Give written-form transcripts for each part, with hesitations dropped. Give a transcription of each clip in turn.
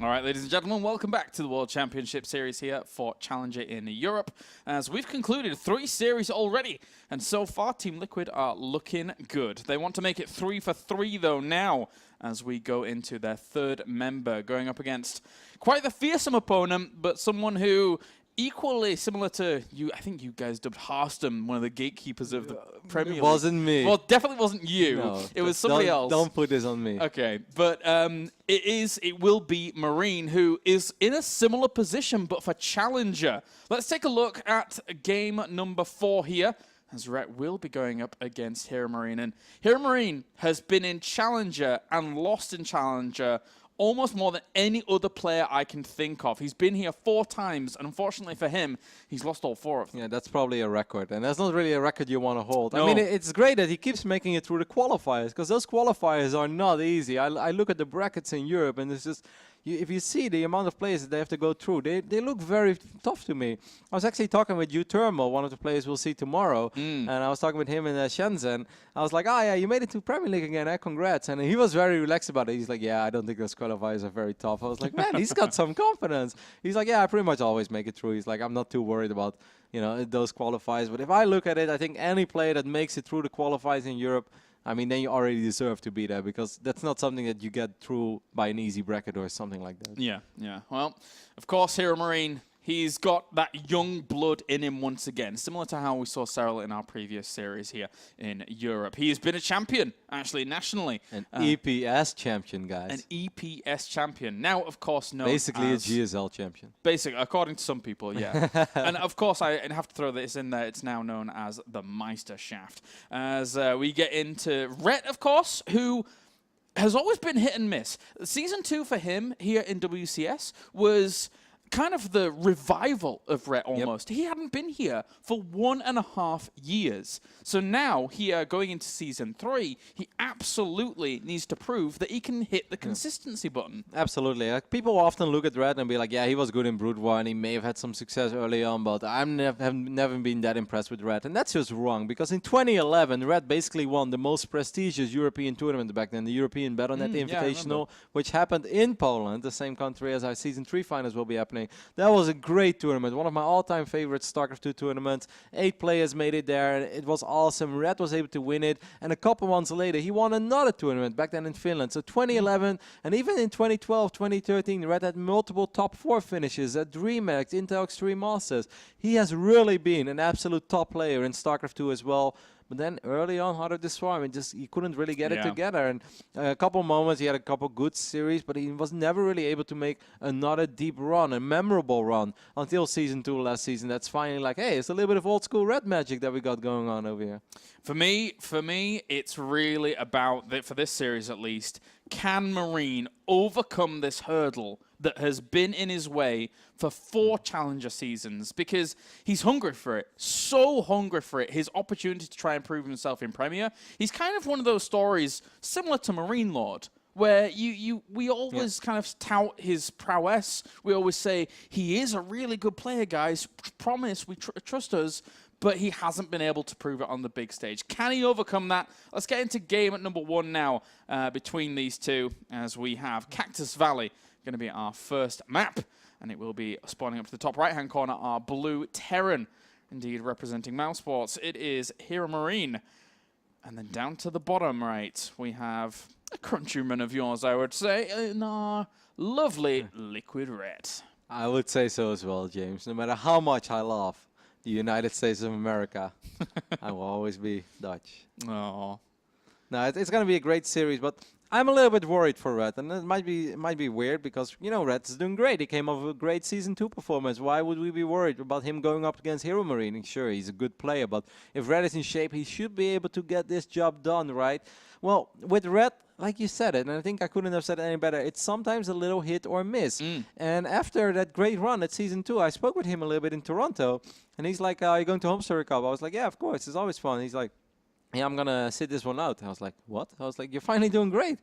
All right, ladies and gentlemen, welcome back to the World Championship Series here for Challenger in Europe. As we've concluded 3 series already, and so far Team Liquid are looking good. They want to make it 3 for 3 though now, as we go into their 3rd member, going up against quite the fearsome opponent, but someone who equally similar to you. I think you guys dubbed Harston one of the gatekeepers of the Premier League. It wasn't me. Well, definitely wasn't you. No, it was somebody else. Don't put this on me. Okay, but it will be Marine, who is in a similar position, but for Challenger. Let's take a look at game number 4 here, as Rhett will be going up against Hero Marine. And Hero Marine has been in Challenger and lost in Challenger almost more than any other player I can think of. He's been here 4 times, and unfortunately for him, he's lost all 4 of them. Yeah, that's probably a record, and that's not really a record you want to hold. No. I mean, it's great that he keeps making it through the qualifiers, because those qualifiers are not easy. I look at the brackets in Europe, and it's just, if you see the amount of players that they have to go through, they look very tough to me. I was actually talking with Thermal, one of the players we'll see tomorrow, and I was talking with him in Shenzhen. I was like, oh yeah, you made it to Premier League again, congrats. And he was very relaxed about it. He's like, yeah, I don't think those qualifiers are very tough. I was like, man, he's got some confidence. He's like, yeah, I pretty much always make it through. He's like, I'm not too worried about, those qualifiers. But if I look at it, I think any player that makes it through the qualifiers in Europe, I mean, then you already deserve to be there, because that's not something that you get through by an easy bracket or something like that. Yeah. Well, of course, Hero Marine, he's got that young blood in him once again, similar to how we saw Cyril in our previous series here in Europe. He has been a champion, actually, nationally. An EPS champion, guys. An EPS champion. Now, of course, known basically as a GSL champion. Basically, according to some people, yeah. And, of course, I have to throw this in there. It's now known as the Meister Shaft. As we get into Rhett, of course, who has always been hit and miss. Season 2 for him here in WCS was kind of the revival of Rhett almost. Yep. He hadn't been here for 1.5 years. So now, here going into Season 3, he absolutely needs to prove that he can hit the consistency button. Absolutely. People often look at Rhett and be like, yeah, he was good in Brood War and he may have had some success early on, but have never been that impressed with Rhett. And that's just wrong, because in 2011, Rhett basically won the most prestigious European tournament back then, the European Battle.net Invitational, which happened in Poland, the same country as our Season 3 finals will be happening. That was a great tournament, one of my all-time favorite StarCraft 2 tournaments. 8 players made it there, and it was awesome. Rhett was able to win it, and a couple months later, he won another tournament back then in Finland. So 2011, and even in 2012, 2013, Rhett had multiple top 4 finishes at DreamHack, Intel Extreme Masters. He has really been an absolute top player in StarCraft 2 as well. But then early on, Heart of the Swarm, he couldn't really get it together. And a couple moments, he had a couple good series, but he was never really able to make another deep run, a memorable run, until Season 2 last season. That's finally like, hey, it's a little bit of old school Red magic that we got going on over here. For me, it's really about, for this series at least, can Marine overcome this hurdle that has been in his way for 4 Challenger seasons? Because he's hungry for it, so hungry for it, his opportunity to try and prove himself in Premier. He's kind of one of those stories similar to Marine Lord, where we always kind of tout his prowess. We always say, he is a really good player, guys. Promise, we trust us. But he hasn't been able to prove it on the big stage. Can he overcome that? Let's get into game at number 1 now between these two, as we have Cactus Valley going to be our first map. And it will be spawning up to the top right-hand corner, our blue Terran, indeed representing Mousesports. It is Hero Marine. And then down to the bottom right, we have a countryman of yours, I would say, in our lovely Liquid Red. I would say so as well, James. No matter how much I love the United States of America, I will always be Dutch. Oh, no, it's going to be a great series, but I'm a little bit worried for Red, and it might be weird because Red's doing great. He came off of a great Season 2 performance. Why would we be worried about him going up against Hero Marine? Sure, he's a good player, but if Red is in shape, he should be able to get this job done, right? Well, with Red, like you said it, and I think I couldn't have said it any better, it's sometimes a little hit or miss. And after that great run at Season 2, I spoke with him a little bit in Toronto, and he's like, are you going to Homestead Cup? I was like, yeah, of course, it's always fun. He's like, yeah, I'm going to sit this one out. I was like, what? I was like, you're finally doing great.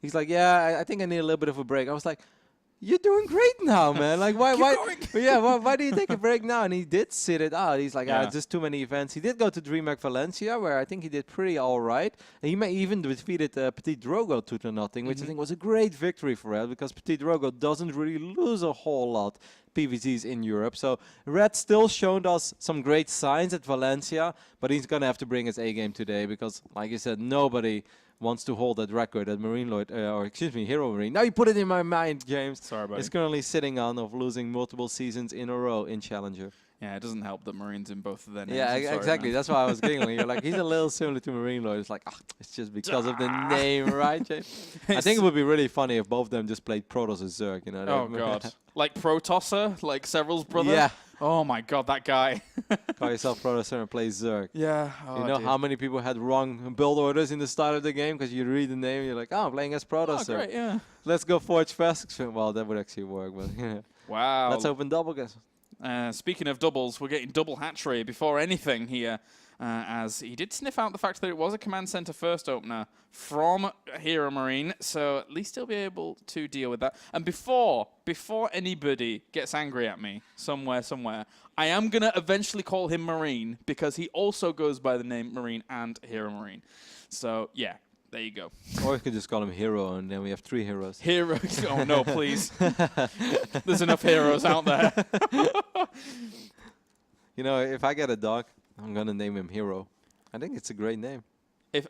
He's like, yeah, I think I need a little bit of a break. I was like, you're doing great now, man. Like, why, going. why do you take a break now? And he did sit it out. He's like, Yeah. just too many events. He did go to DreamHack Valencia, where I think he did pretty all right. And he may even defeated Petit Drogo 2-0, which I think was a great victory for Red, because Petit Drogo doesn't really lose a whole lot PVZs in Europe. So Red still showed us some great signs at Valencia, but he's going to have to bring his A game today, because, like you said, nobody wants to hold that record that Marine Lloyd, Hero Marine. Now you put it in my mind, James. Sorry, buddy. Is currently sitting on of losing multiple seasons in a row in Challenger. Yeah, it doesn't help that Marine's in both of their names. Yeah, I'm sorry, exactly. man. That's why I was giggling. You're like, he's a little similar to Marine Lloyd. It's like, it's just because of the name, right, James? I think it would be really funny if both of them just played Protoss as Zerg, you know? Oh, God. Like Protosser, like Several's brother? Yeah. Oh, my God, that guy. Call yourself Protosser and play Zerg. Yeah. You know how many people had wrong build orders in the start of the game because you read the name and you're like, oh, I'm playing as Protosser. Oh, great, yeah. Let's go Forge Fast. Well, that would actually work, but yeah. Wow. Let's open double guess. Speaking of doubles, we're getting double hatchery before anything here, as he did sniff out the fact that it was a command center first opener from Hero Marine, so at least he'll be able to deal with that. And before anybody gets angry at me somewhere, I am going to eventually call him Marine, because he also goes by the name Marine and Hero Marine. So, yeah. There you go. Or you could just call him Hero, and then we have 3 heroes. Hero. Oh, no, please. There's enough heroes out there. You know, if I get a dog, I'm going to name him Hero. I think it's a great name. If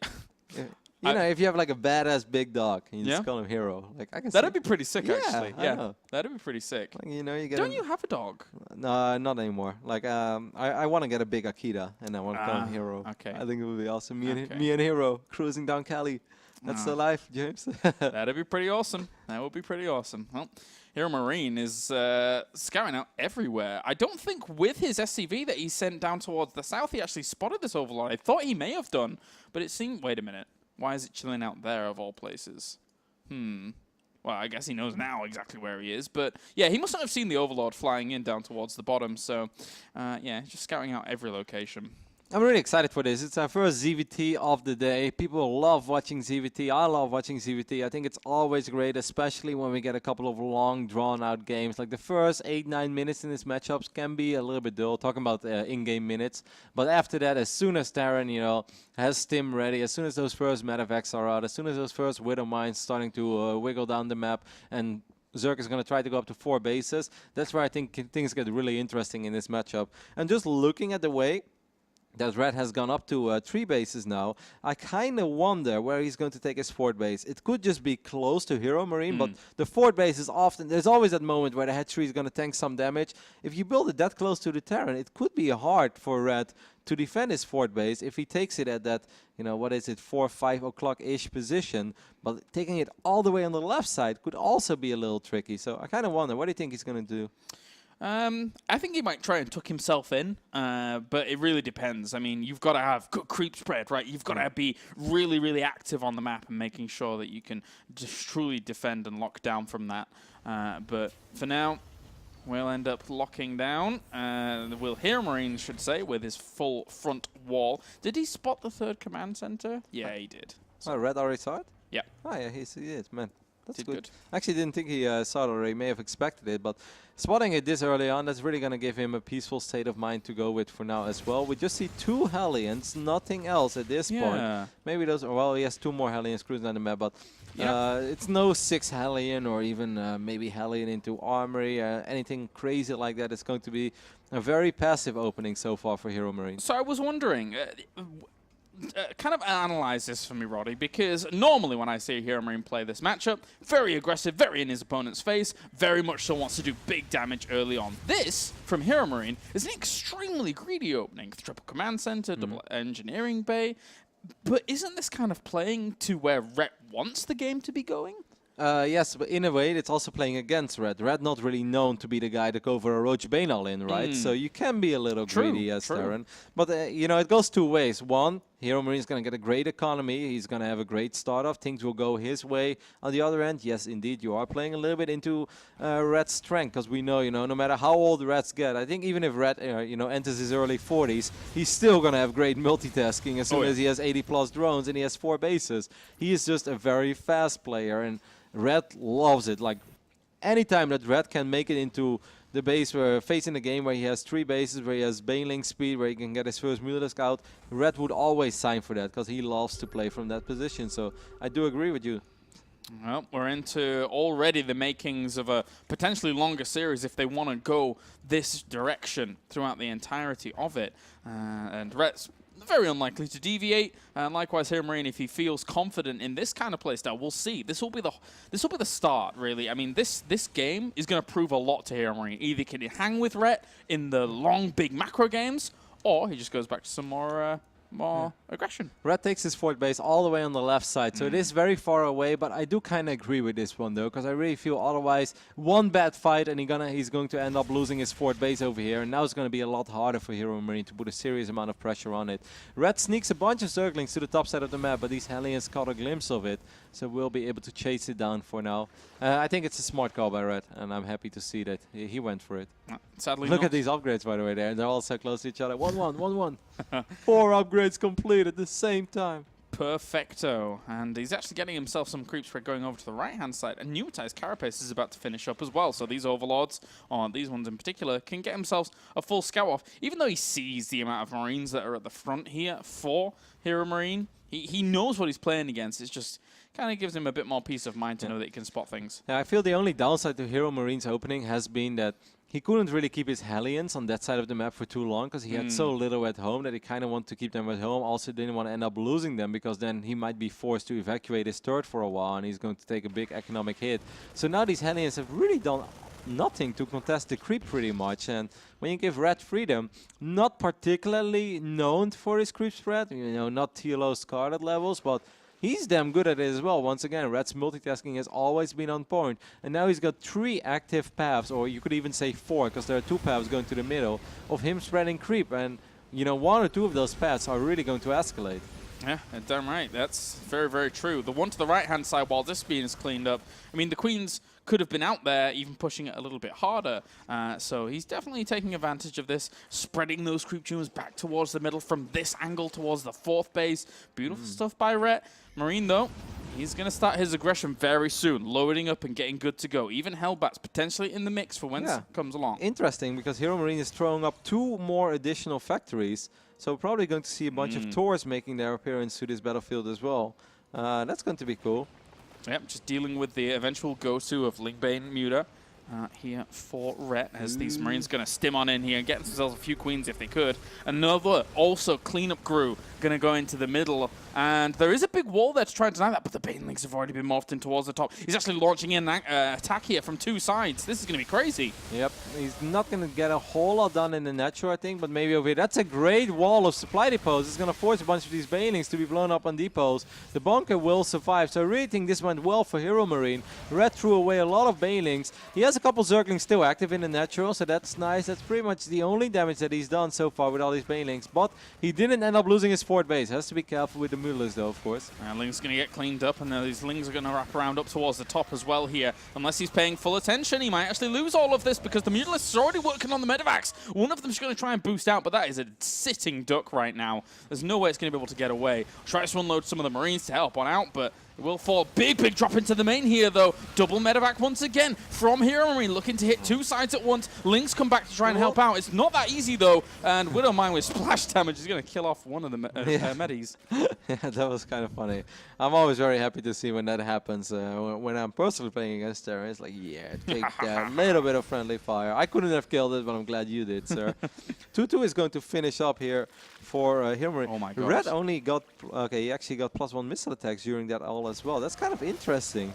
You know, if you have like a badass big dog, and you Yeah. just call him Hero. Like, I can that'd see- be pretty sick, actually. I Yeah, know. that'd be pretty sick. Like, you know, you get Don't him- you have a dog? No, not anymore. Like, I want to get a big Akita, and I want to call him Hero. okay. I think it would be awesome. Okay. Me and Hero cruising down Cali. That's the life, James. That'd be pretty awesome. That would be pretty awesome. Well, Hero Marine is scouting out everywhere. I don't think with his SCV that he sent down towards the south, he actually spotted this overlord. I thought he may have done, but it seemed... Wait a minute. Why is it chilling out there, of all places? Well, I guess he knows now exactly where he is. But, yeah, he must not have seen the overlord flying in down towards the bottom. So, yeah, just scouting out every location. I'm really excited for this. It's our first ZVT of the day. People love watching ZVT. I love watching ZVT. I think it's always great, especially when we get a couple of long, drawn-out games. Like the first 8-9 minutes in these matchups can be a little bit dull, talking about in-game minutes. But after that, as soon as Terran, you know, has Stim ready, as soon as those first medevacs are out, as soon as those first Widow Mines starting to wiggle down the map, and Zerg is going to try to go up to 4 bases, that's where I think things get really interesting in this matchup. And just looking at the way that Red has gone up to 3 bases now, I kind of wonder where he's going to take his 4th base. It could just be close to Hero Marine, but the 4th base is often... There's always that moment where the hatchery is going to tank some damage. If you build it that close to the Terran, it could be hard for Red to defend his 4th base if he takes it at that, you know, what is it, 4, 5 o'clock-ish position. But taking it all the way on the left side could also be a little tricky. So I kind of wonder, what do you think he's going to do? I think he might try and tuck himself in, but it really depends. I mean, you've got to have good creep spread, right? You've got to be really, really active on the map and making sure that you can just truly defend and lock down from that. But for now, we'll end up locking down. We'll hear Marine, should say, with his full front wall. Did he spot the 3rd command center? Yeah, he did. So Red already saw it? Yeah. Oh, yeah, he is, man. That's Did good. good. I actually didn't think he saw it already. He may have expected it, but spotting it this early on, that's really going to give him a peaceful state of mind to go with for now as well. We just see 2 Hellions, nothing else at this point. Maybe those, well, he has 2 more Hellions cruising on the map, but it's no 6 Hellion or even maybe Hellion into Armory, anything crazy like that. It's going to be a very passive opening so far for Hero Marine. So I was wondering... kind of analyze this for me, Roddy, because normally when I see Hero Marine play this matchup, very aggressive, very in his opponent's face, very much so wants to do big damage early on. This, from Hero Marine, is an extremely greedy opening. Triple command center, double engineering bay. But isn't this kind of playing to where Ret wants the game to be going? Yes, but in a way, it's also playing against Red. Red not really known to be the guy to go for a Roach Bane all in, right? So you can be a little greedy as Terran. But, you know, it goes 2 ways. One, Hero Marine's going to get a great economy. He's going to have a great start off. Things will go his way. On the other end, yes, indeed, you are playing a little bit into Red's strength, because we know, you know, no matter how old Reds get, I think even if Red, you know, enters his early 40s, he's still going to have great multitasking as soon as he has 80+ drones and he has 4 bases. He is just a very fast player, and Red loves it. Like, anytime that Red can make it into the base where facing the game where he has 3 bases, where he has Baneling speed, where he can get his first Mutalisk out, Red would always sign for that because he loves to play from that position. So I do agree with you. Well, we're into already the makings of a potentially longer series if they want to go this direction throughout the entirety of it. And Red's very unlikely to deviate. And likewise here, Marine, if he feels confident in this kind of playstyle, we'll see. This will be the start, really. I mean, this game is going to prove a lot to Hero Marine. Either can he hang with Ret in the long, big macro games, or he just goes back to some more aggression. Red takes his fort base all the way on the left side, so it is very far away, but I do kind of agree with this one, though, because I really feel otherwise one bad fight and he's going to end up losing his fort base over here, and now it's going to be a lot harder for Hero Marine to put a serious amount of pressure on it. Red sneaks a bunch of Zerglings to the top side of the map, but these Hellions caught a glimpse of it, so we'll be able to chase it down for now. I think it's a smart call by Red, and I'm happy to see that he went for it. Sadly Look not. at these upgrades, by the way, there. They're all so close to each other. 1-1, 1-1. 4 upgrades complete at the same time. Perfecto. And he's actually getting himself some creeps for going over to the right-hand side. And Pneumatized Carapace is about to finish up as well. So these Overlords, or these ones in particular, can get themselves a full scout off. Even though he sees the amount of Marines that are at the front here for Hero Marine, he knows what he's playing against. It's just kind of gives him a bit more peace of mind to know that he can spot things. Yeah, I feel the only downside to Hero Marine's opening has been that he couldn't really keep his Hellions on that side of the map for too long because he had so little at home that he kind of wanted to keep them at home. Also didn't want to end up losing them because then he might be forced to evacuate his turret for a while and he's going to take a big economic hit. So now these Hellions have really done nothing to contest the creep pretty much, and when you give Red freedom, not particularly known for his creep spread, you know, not TLO Scarlet levels, but he's damn good at it as well. Once again, Red's multitasking has always been on point. And now he's got 3 active paths, or you could even say 4, because there are 2 paths going to the middle, of him spreading creep. And, you know, 1 or 2 of those paths are really going to escalate. Yeah, damn right. That's very, very true. The one to the right-hand side, while this being is cleaned up, I mean, the Queens could have been out there, even pushing it a little bit harder. So he's definitely taking advantage of this, spreading those creep tumors back towards the middle from this angle towards the 4th base. Beautiful stuff by Rhett. Marine, though, he's going to start his aggression very soon, loading up and getting good to go. Even Hellbats potentially in the mix for when it comes along. Interesting, because Hero Marine is throwing up 2 more additional factories. So we're probably going to see a bunch of Taurs making their appearance to this battlefield as well. That's going to be cool. Yep, just dealing with the eventual go-to of Lingbane Muta here for Rhett, as these Marines going to stim on in here and get themselves a few Queens if they could. Another also cleanup crew going to go into the middle, and there is a big wall there to try and deny that, but the Banelings have already been morphed in towards the top. He's actually launching in an attack here from 2 sides. This is going to be crazy. Yep, he's not going to get a whole lot done in the natural, I think, but maybe over here. That's a great wall of supply depots. It's going to force a bunch of these Banelings to be blown up on depots. The bunker will survive, so I really think this went well for Hero Marine. Red threw away a lot of Banelings. He has a couple Zerglings still active in the natural, so that's nice. That's pretty much the only damage that he's done so far with all these Banelings, but he didn't end up losing his 4th base. Has to be careful with the Mutalisk though, of course. Ling's going to get cleaned up, and these Lings are going to wrap around up towards the top as well here. Unless he's paying full attention, he might actually lose all of this because the Mutalisk is already working on the Medivacs. One of them's going to try and boost out, but that is a sitting duck right now. There's no way it's going to be able to get away. Tries to unload some of the Marines to help on out, but it will fall. Big drop into the main here, though. Double medevac once again from Hero Marine, looking to hit 2 sides at once. Lynx come back to try and help out. It's not that easy, though. And Widowmine with splash damage is going to kill off one of the medis. Yeah, that was kind of funny. I'm always very happy to see when that happens. When I'm personally playing against Terra, it's like, yeah, take that little bit of friendly fire. I couldn't have killed it, but I'm glad you did, sir. 2-2 is going to finish up here for Hero Marine. Oh my gosh. Red only got, okay, he actually got +1 missile attacks during that all as well. That's kind of interesting.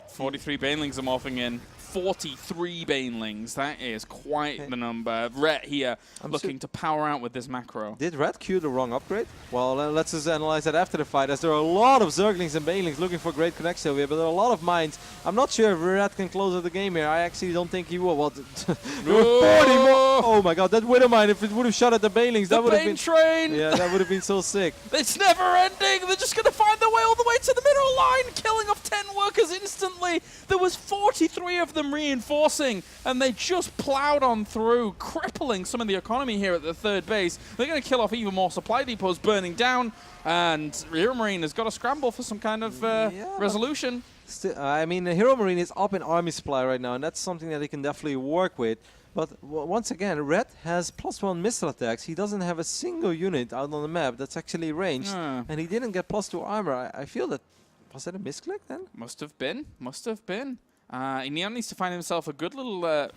43 Banelings are morphing in. 43 Banelings. That is quite the number. Rhett here looking to power out with this macro. Did Red queue the wrong upgrade? Well, let's just analyze that after the fight, as there are a lot of Zerglings and Banelings looking for great connection over here, but there are a lot of mines. I'm not sure if Red can close out the game here. I actually don't think he will. Well, there were 40 more. Oh my god, that Widowmine, if it would have shot at the Banelings, that would have been... train! Yeah, that would have been so sick. It's never ending! They're just going to find their way all the way to the middle line, killing off 10 workers instantly. There was 43 of them reinforcing, and they just plowed on through, crippling some of the economy here at the 3rd base. They're going to kill off even more supply depots burning down, and Hero Marine has got to scramble for some kind of resolution. I mean, the Hero Marine is up in army supply right now, and that's something that he can definitely work with. But once again, Red has +1 missile attacks. He doesn't have a single unit out on the map that's actually ranged, and he didn't get +2 armor. I feel that, was that a misclick then? Must have been. Must have been. He now needs to find himself a good little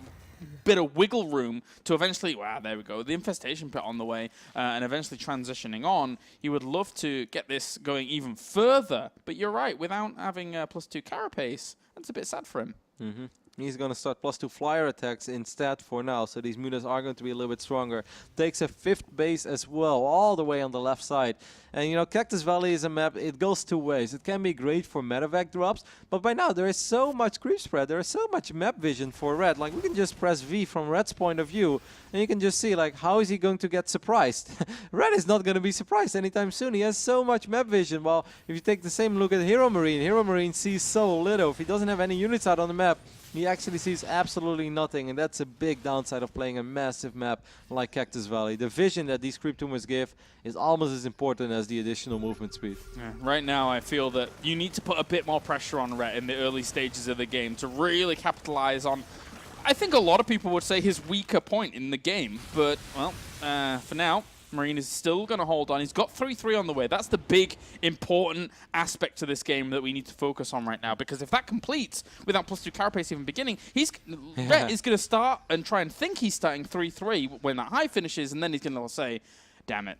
bit of wiggle room to eventually, wow, there we go, the infestation pit on the way, and eventually transitioning on. He would love to get this going even further, but you're right, without having +2 carapace, that's a bit sad for him. He's going to start +2 flyer attacks instead for now, so these mutas are going to be a little bit stronger. Takes a 5th base as well, all the way on the left side. And you know, Cactus Valley is a map, it goes 2 ways. It can be great for medevac drops, but by now there is so much creep spread, there is so much map vision for Red. Like, we can just press V from Red's point of view, and you can just see, like, how is he going to get surprised? Red is not going to be surprised anytime soon. He has so much map vision. Well, if you take the same look at Hero Marine sees so little. If he doesn't have any units out on the map, he actually sees absolutely nothing, and that's a big downside of playing a massive map like Cactus Valley. The vision that these creep tumors give is almost as important as the additional movement speed. Yeah, right now, I feel that you need to put a bit more pressure on Rhett in the early stages of the game to really capitalize on, I think a lot of people would say, his weaker point in the game. But, well, for now, Marine is still going to hold on. He's got 3-3 on the way. That's the big, important aspect to this game that we need to focus on right now. Because if that completes without +2 carapace even beginning, Rhett is going to start and try and think he's starting 3-3 when that high finishes, and then he's going to say, damn it.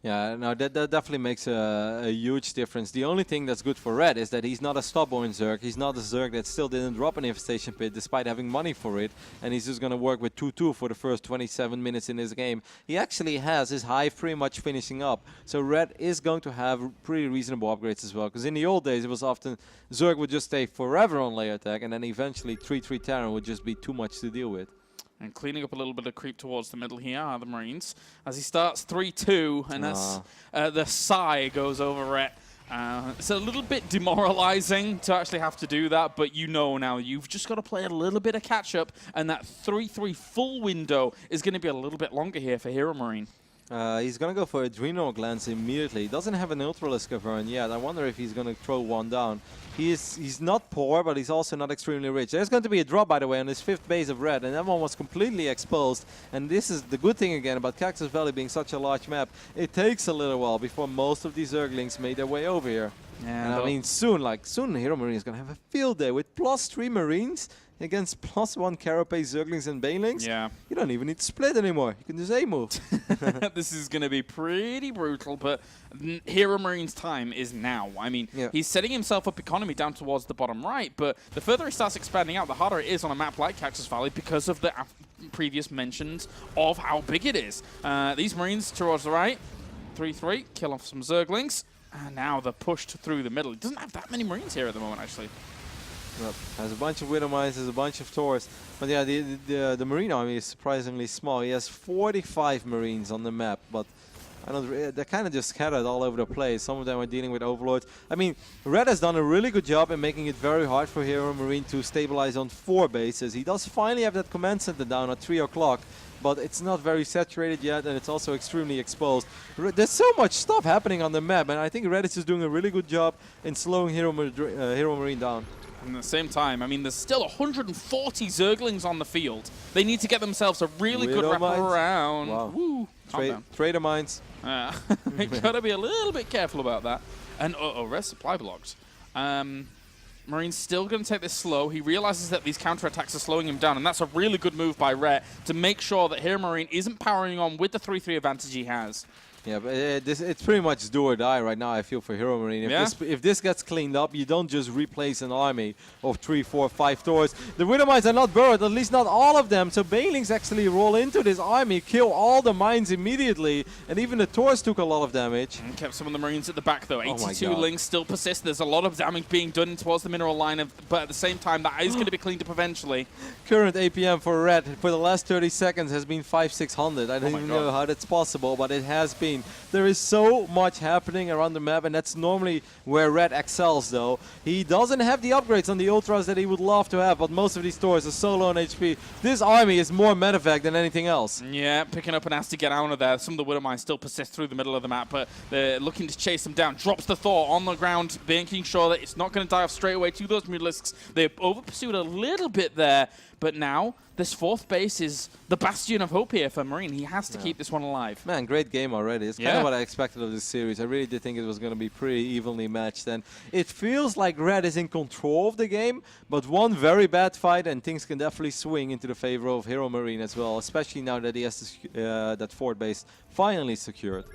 Yeah, no, that definitely makes a huge difference. The only thing that's good for Red is that he's not a stubborn Zerg. He's not a Zerg that still didn't drop an infestation pit despite having money for it. And he's just going to work with 2-2 for the first 27 minutes in this game. He actually has his hive pretty much finishing up. So Red is going to have pretty reasonable upgrades as well. Because in the old days, it was often Zerg would just stay forever on layer attack. And then eventually 3-3 Terran would just be too much to deal with. And cleaning up a little bit of creep towards the middle here are the Marines. As he starts 3-2, and as the sigh goes over Rhett. It's a little bit demoralizing to actually have to do that, but you know now you've just got to play a little bit of catch-up, and that 3-3 full window is going to be a little bit longer here for Hero Marine. He's going to go for Adrenal Glands immediately. He doesn't have an Ultralisk Cavern yet. I wonder if he's going to throw one down. He's not poor, but he's also not extremely rich. There's going to be a drop, by the way, on his 5th base of Red, and that one was completely exposed. And this is the good thing again about Cactus Valley being such a large map. It takes a little while before most of these Zerglings made their way over here. Yeah, and I mean, soon Hero Marine is going to have a field day with +3 Marines against +1 Carapace, Zerglings, and Banelings. Yeah. You don't even need to split anymore. You can just A-move. This is going to be pretty brutal, but Hero Marine's time is now. I mean, he's setting himself up economy down towards the bottom right, but the further he starts expanding out, the harder it is on a map like Cactus Valley because of the previous mentions of how big it is. These Marines towards the right, 3-3, kill off some Zerglings, and now they're pushed through the middle. He doesn't have that many Marines here at the moment, actually. Yep. Has a bunch of Widow Mines, has a bunch of Taurs. But yeah, the Marine army is surprisingly small. He has 45 Marines on the map, but they're kind of just scattered all over the place. Some of them are dealing with Overlords. I mean, Red has done a really good job in making it very hard for Hero Marine to stabilize on 4 bases. He does finally have that command center down at 3 o'clock, but it's not very saturated yet, and it's also extremely exposed. There's so much stuff happening on the map, and I think Red is just doing a really good job in slowing Hero Marine down. At the same time, I mean, there's still 140 Zerglings on the field. They need to get themselves a really good wrap around. Wow. Woo. Trader Mines. You gotta be a little bit careful about that. And red supply blocked. Marine's still going to take this slow. He realizes that these counterattacks are slowing him down, and that's a really good move by Rhett to make sure that Hero Marine isn't powering on with the 3-3 advantage he has. Yeah, but it's pretty much do or die right now, I feel, for Hero Marine. If this gets cleaned up, you don't just replace an army of 3, 4, 5 Taurs. The Widow Mines are not burrowed, at least not all of them, so Banelings actually roll into this army, kill all the mines immediately, and even the Taurs took a lot of damage. And kept some of the Marines at the back, though. 82 Lings still persist. There's a lot of damage being done towards the mineral line, but at the same time, that is going to be cleaned up eventually. Current APM for Red for the last 30 seconds has been 500-600. I don't even know how that's possible, but it has been. Marine. There is so much happening around the map, and that's normally where Red excels, though. He doesn't have the upgrades on the Ultras that he would love to have, but most of these stores are so low on HP. This army is more medevac than anything else. Yeah, picking up an ass to get out of there. Some of the Widow Mines still persist through the middle of the map, but they're looking to chase them down. Drops the Thor on the ground, making sure that it's not going to die off straight away to those Mutalisks. They over-pursued a little bit there, but now this fourth base is the bastion of hope here for Marine. He has to keep this one alive. Man, great game already. It's kind of what I expected of this series. I really did think it was going to be pretty evenly matched. And it feels like Red is in control of the game, but one very bad fight and things can definitely swing into the favor of Hero Marine as well, especially now that he has this, that fort base finally secured.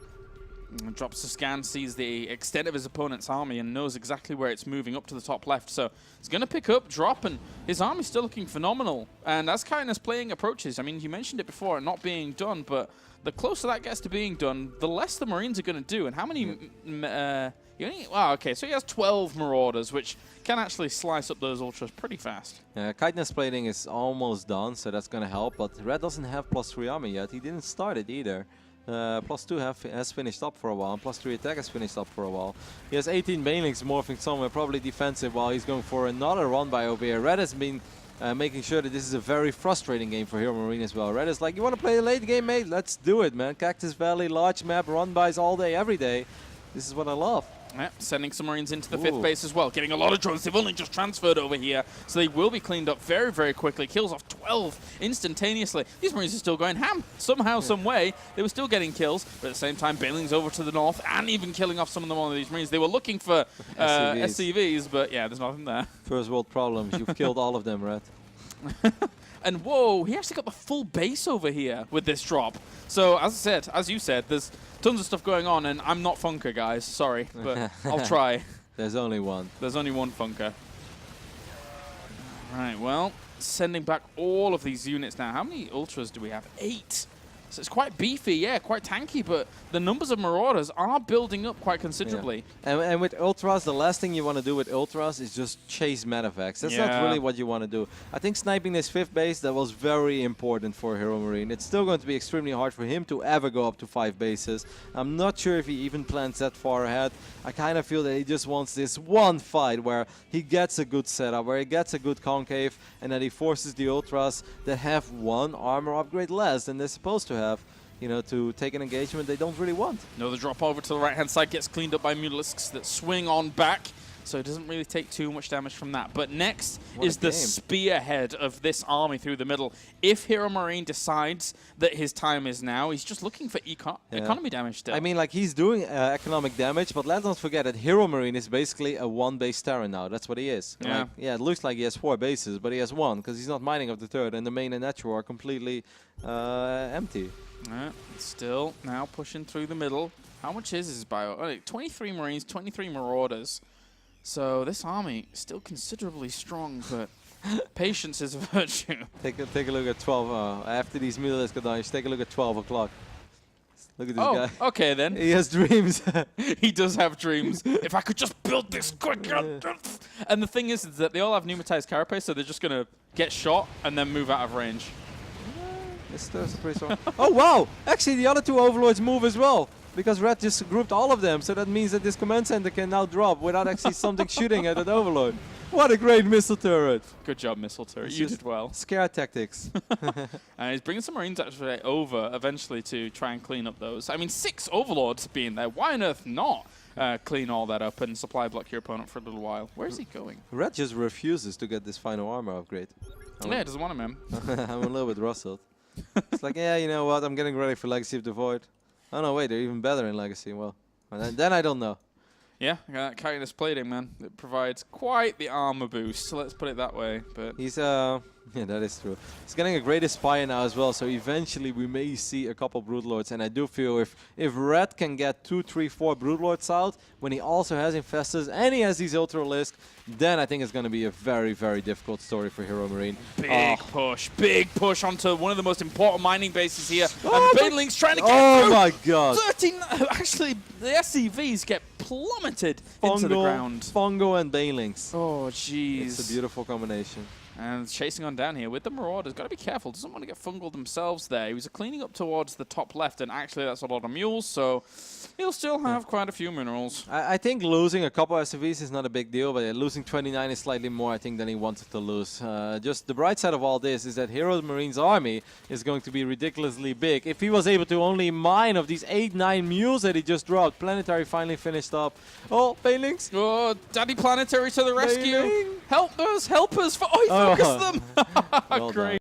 Drops the scan, sees the extent of his opponent's army, and knows exactly where it's moving up to the top left. So he's going to pick up, drop, and his army's still looking phenomenal. And as Kindness playing approaches, I mean, you mentioned it before, not being done, but the closer that gets to being done, the less the Marines are going to do. And how many... wow, okay, so he has 12 Marauders, which can actually slice up those Ultras pretty fast. Kindness plating is almost done, so that's going to help. But Red doesn't have +3 army yet. He didn't start it either. +2 has finished up for a while, and +3 attack has finished up for a while. He has 18 Banelings morphing somewhere, probably defensive, while he's going for another run by over here. Red has been making sure that this is a very frustrating game for Hero Marine as well. Red is like, you want to play a late game, mate? Let's do it, man. Cactus Valley, large map, run-bys all day, every day. This is what I love. Yeah, sending some Marines into the fifth base as well. Getting a lot of drones. They've only just transferred over here, so they will be cleaned up very, very quickly. Kills off 12 instantaneously. These Marines are still going ham. Somehow, some way, they were still getting kills, but at the same time, Bailing's over to the north and even killing off some of of these Marines. They were looking for SCVs, but yeah, there's nothing there. First world problems. You've killed all of them, Red. And whoa, he actually got the full base over here with this drop. So as you said, there's tons of stuff going on, and I'm not Funker, guys. Sorry, but I'll try. There's only one. There's only one Funker. Right, well, sending back all of these units now. How many Ultras do we have? 8. So it's quite beefy, yeah, quite tanky, but the numbers of Marauders are building up quite considerably. Yeah. And with Ultras, the last thing you want to do with Ultras is just chase medevacs. That's not really what you want to do. I think sniping this 5th base, that was very important for Hero Marine. It's still going to be extremely hard for him to ever go up to 5 bases. I'm not sure if he even plans that far ahead. I kind of feel that he just wants this one fight where he gets a good setup, where he gets a good concave, and that he forces the Ultras that have one armor upgrade less than they're supposed to have, you know, to take an engagement they don't really want. No, the drop over to the right-hand side gets cleaned up by Mutalisks that swing on back, so it doesn't really take too much damage from that. But next is the spearhead of this army through the middle. If Hero Marine decides that his time is now, he's just looking for economy damage still. I mean, like, he's doing economic damage, but let's not forget that Hero Marine is basically a 1-base Terran now. That's what he is. Yeah. Like, yeah, it looks like he has 4 bases, but he has 1 because he's not mining up the 3rd, and the main and natural are completely empty. Still now pushing through the middle. How much is his bio? Oh, 23 Marines, 23 Marauders. So this army is still considerably strong, but patience is a virtue. Take a look at 12. After these Mutalisks go down, you should take a look at 12 o'clock. Look at this guy. Okay then. He has dreams. He does have dreams. If I could just build this quicker. And the thing is that they all have pneumatized carapace, so they're just going to get shot and then move out of range. This is pretty strong. Oh, wow! Actually, the other 2 Overlords move as well, because Red just grouped all of them, so that means that this command center can now drop without actually something shooting at that Overlord. What a great missile turret! Good job, missile turret. You did well. Scare tactics. And he's bringing some Marines actually over eventually to try and clean up those. I mean, 6 Overlords being there. Why on earth not clean all that up and supply block your opponent for a little while? Where is he going? Red just refuses to get this final armor upgrade. Yeah, doesn't want him, man. I'm a little bit rustled. It's like, yeah, you know what? I'm getting ready for Legacy of the Void. Oh, no, wait, they're even better in Legacy. Well, and then I don't know. Yeah, Kindness plating, man. It provides quite the armor boost, so let's put it that way. But he's yeah, that is true. He's getting a great Aspire now as well, so eventually we may see a couple Broodlords. And I do feel if Red can get 2, 3, 4 Broodlords out, when he also has Infestors and he has these Ultralisks, then I think it's going to be a very, very difficult story for Hero Marine. Big push onto one of the most important mining bases here. And Baneling's trying to get through. Oh my god. 13, actually, the SCVs get plummeted into the ground. Fungo and Banelings. Oh, jeez. It's a beautiful combination. And chasing on down here with the Marauders. Got to be careful. Doesn't want to get fungal themselves there. He was cleaning up towards the top left, and actually that's a lot of mules, so he'll still have quite a few minerals. I think losing a couple SCVs is not a big deal, but losing 29 is slightly more, I think, than he wanted to lose. Just the bright side of all this is that Hero Marine's army is going to be ridiculously big. If he was able to only mine of these 8-9 mules that he just dropped, Planetary finally finished up. Oh, Banelings! Oh, Daddy Planetary to the rescue! Bailing. Help us! Help us! He focused them! Well Great.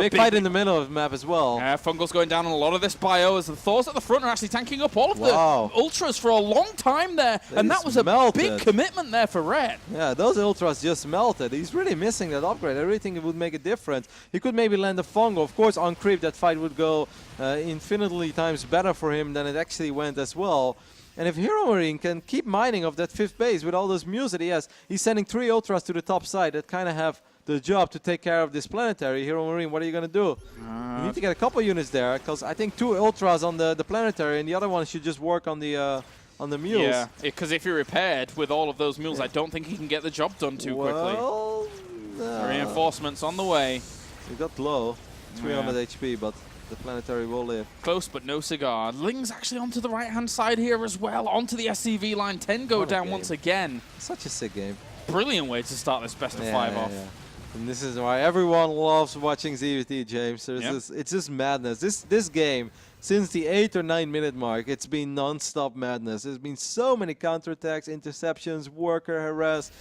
Big fight in the middle of the map as well. Fungal's going down on a lot of this bio as the Thors at the front are actually tanking up all of the Ultras for a long time there. And that was a big commitment there for Red. Yeah, those Ultras just melted. He's really missing that upgrade. I really think it would make a difference. He could maybe land a Fungal. Of course, on creep, that fight would go infinitely times better for him than it actually went as well. And if Hero Marine can keep mining of that 5th base with all those mules that he has, he's sending 3 Ultras to the top side that kind of have the job to take care of this Planetary. Hero Marine, what are you going to do? You need to get a couple units there, because I think 2 Ultras on the Planetary, and the other one should just work on the mules. Yeah, because if you're repaired with all of those mules, I don't think he can get the job done too quickly. Reinforcements on the way. He got low, 300 HP, but the Planetary will live. Close, but no cigar. Ling's actually onto the right-hand side here as well. Onto the SCV line. 10 go down once again. Such a sick game. Brilliant way to start this best of 5 off. Yeah. And this is why everyone loves watching ZVT, James. It's just madness. This game, since the 8 or 9 minute mark, it's been non-stop madness. There's been so many counterattacks, interceptions, worker harass,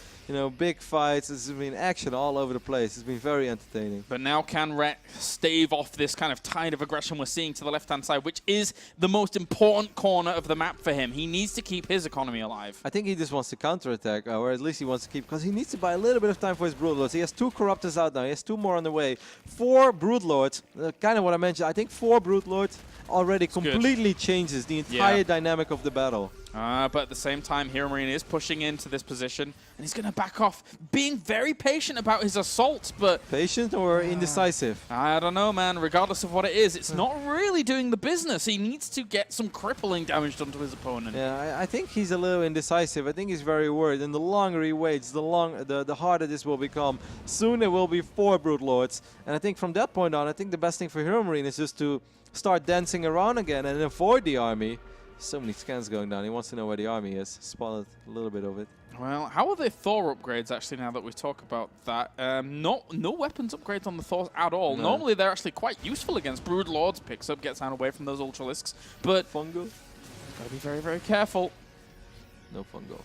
big fights. There's been action all over the place. It's been very entertaining. But now can Rhett stave off this kind of tide of aggression we're seeing to the left-hand side, which is the most important corner of the map for him. He needs to keep his economy alive. I think he just wants to counterattack, or at least he wants to keep, because he needs to buy a little bit of time for his Broodlords. He has 2 Corruptors out now. He has 2 more on the way. 4 Broodlords, kind of what I mentioned. I think 4 Broodlords already completely changes the entire dynamic of the battle. But at the same time, Hero Marine is pushing into this position, and he's going to back off, being very patient about his assault, but... Patient or indecisive? I don't know, man. Regardless of what it is, it's not really doing the business. He needs to get some crippling damage done to his opponent. Yeah, I think he's a little indecisive. I think he's very worried, and the longer he waits, the harder this will become. Soon there will be 4 Broodlords, and I think from that point on, I think the best thing for Hero Marine is just to start dancing around again and avoid the army. So many scans going down. He wants to know where the army is. Spotted a little bit of it. Well, how are the Thor upgrades actually now that we talk about that? No weapons upgrades on the Thors at all. No. Normally they're actually quite useful against Broodlords. Picks up, gets out away from those Ultralisks. But Fungal? Gotta be very, very careful. No Fungal.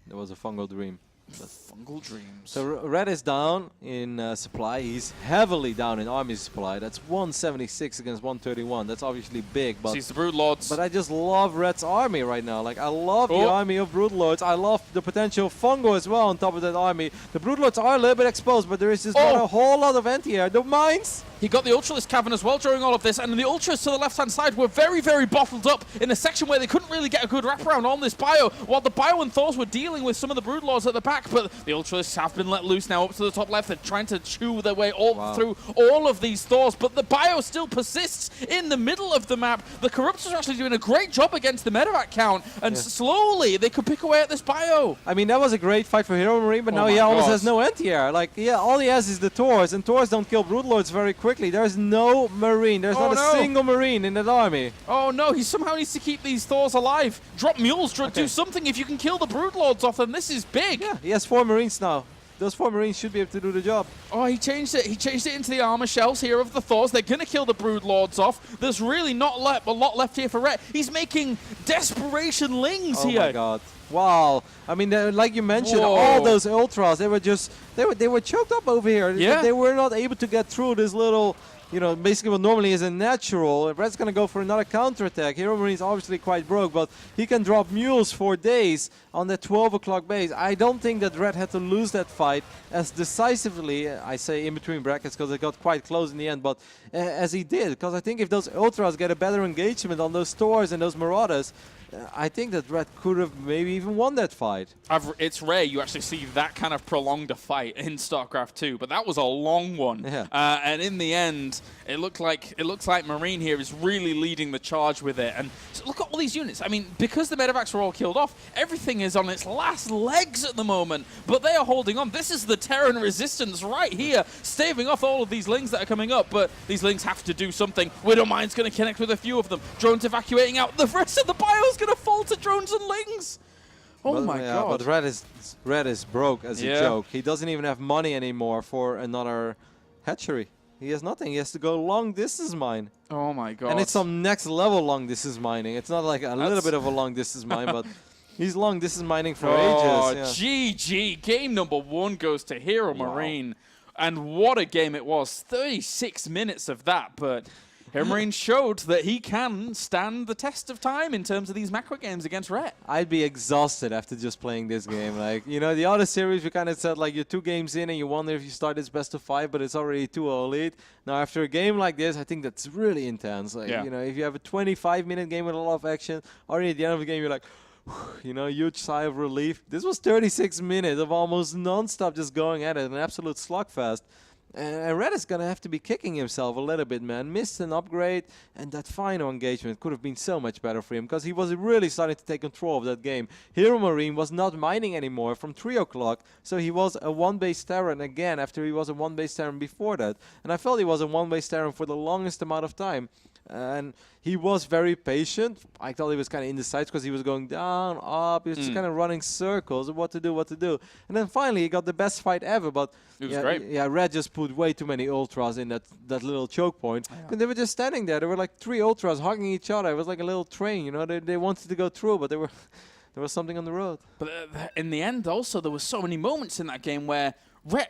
There was a Fungal dream. Fungal dreams. So Red is down in supply. He's heavily down in army supply. That's 176 against 131. That's obviously big. But sees the Broodlords. But I just love Red's army right now. Like, I love the army of Broodlords. I love the potential Fungal as well on top of that army. The Broodlords are a little bit exposed, but there is just not a whole lot of anti-air. The mines! He got the Ultralisk Cavern as well during all of this, and the Ultras to the left-hand side were very, very bottled up in a section where they couldn't really get a good wraparound on this bio, while the bio and Thors were dealing with some of the Broodlords at the back, but the Ultralisks have been let loose now up to the top left. They're trying to chew their way through all of these Thors, but the bio still persists in the middle of the map. The Corruptors are actually doing a great job against the medevac count, and slowly they could pick away at this bio. I mean, that was a great fight for Hero Marine, but now he almost has no anti-air. Like, all he has is the Thors, and Thors don't kill Broodlords very quickly. There's no Marine. There's not a single Marine in that army. Oh no, he somehow needs to keep these Thors alive. Drop mules, do something. If you can kill the Broodlords off them, this is big. Yeah, he has 4 Marines now. Those 4 Marines should be able to do the job. Oh, he changed it. He changed it into the armor shells here of the Thors. They're going to kill the Broodlords off. There's really not a lot left here for Rhett. He's making desperation lings here. Oh my god. Wow. I mean, like you mentioned, all those Ultras, they were just, they were choked up over here. Yeah. They were not able to get through this little, basically what normally is a natural. Red's going to go for another counterattack. Hero Marine's obviously quite broke, but he can drop mules for days on that 12 o'clock base. I don't think that Red had to lose that fight as decisively, I say in between brackets because it got quite close in the end, but as he did. Because I think if those Ultras get a better engagement on those Thors and those Marauders, I think that Red could have maybe even won that fight. It's rare you actually see that kind of prolonged a fight in StarCraft 2, but that was a long one. Yeah. And in the end, it looks like Marine here is really leading the charge with it. And look at all these units. I mean, because the medevacs were all killed off, everything is on its last legs at the moment, but they are holding on. This is the Terran resistance right here, staving off all of these Lings that are coming up, but these Lings have to do something. Widowmine's going to connect with a few of them. Drones evacuating out. The rest of the bio's going to fall to drones and Lings. Oh my god. But Red is broke as a joke. He doesn't even have money anymore for another hatchery. He has nothing. He has to go long distance mine. Oh my god. And it's some next level long distance mining. It's not like a little bit of a long distance mine, but he's long distance mining for ages. GG. Game number 1 goes to Hero Marine. And what a game it was. 36 minutes of that, but Hero Marine showed that he can stand the test of time in terms of these macro games against Rhett. I'd be exhausted after just playing this game. Like, you know, the other series we kind of said like you're 2 games in and you wonder if you start this best of 5, but it's already 2-0 lead. Now after a game like this, I think that's really intense. Like, you know, if you have a 25-minute game with a lot of action, already at the end of the game you're like, you know, huge sigh of relief. This was 36 minutes of almost non-stop just going at it, an absolute slugfest. And Red is going to have to be kicking himself a little bit, man. Missed an upgrade, and that final engagement could have been so much better for him because he was really starting to take control of that game. Hero Marine was not mining anymore from 3 o'clock, so he was a 1-base Terran again after he was a 1-base Terran before that. And I felt he was a 1-base Terran for the longest amount of time. And he was very patient. I thought he was kind of indecisive because he was going down, up. He was just kind of running circles of what to do. And then finally he got the best fight ever. But it was great. Yeah, Red just put way too many ultras in that little choke point. And they were just standing there. There were like 3 ultras hugging each other. It was like a little train, you know. They wanted to go through, but there was something on the road. But in the end, also, there were so many moments in that game where Red,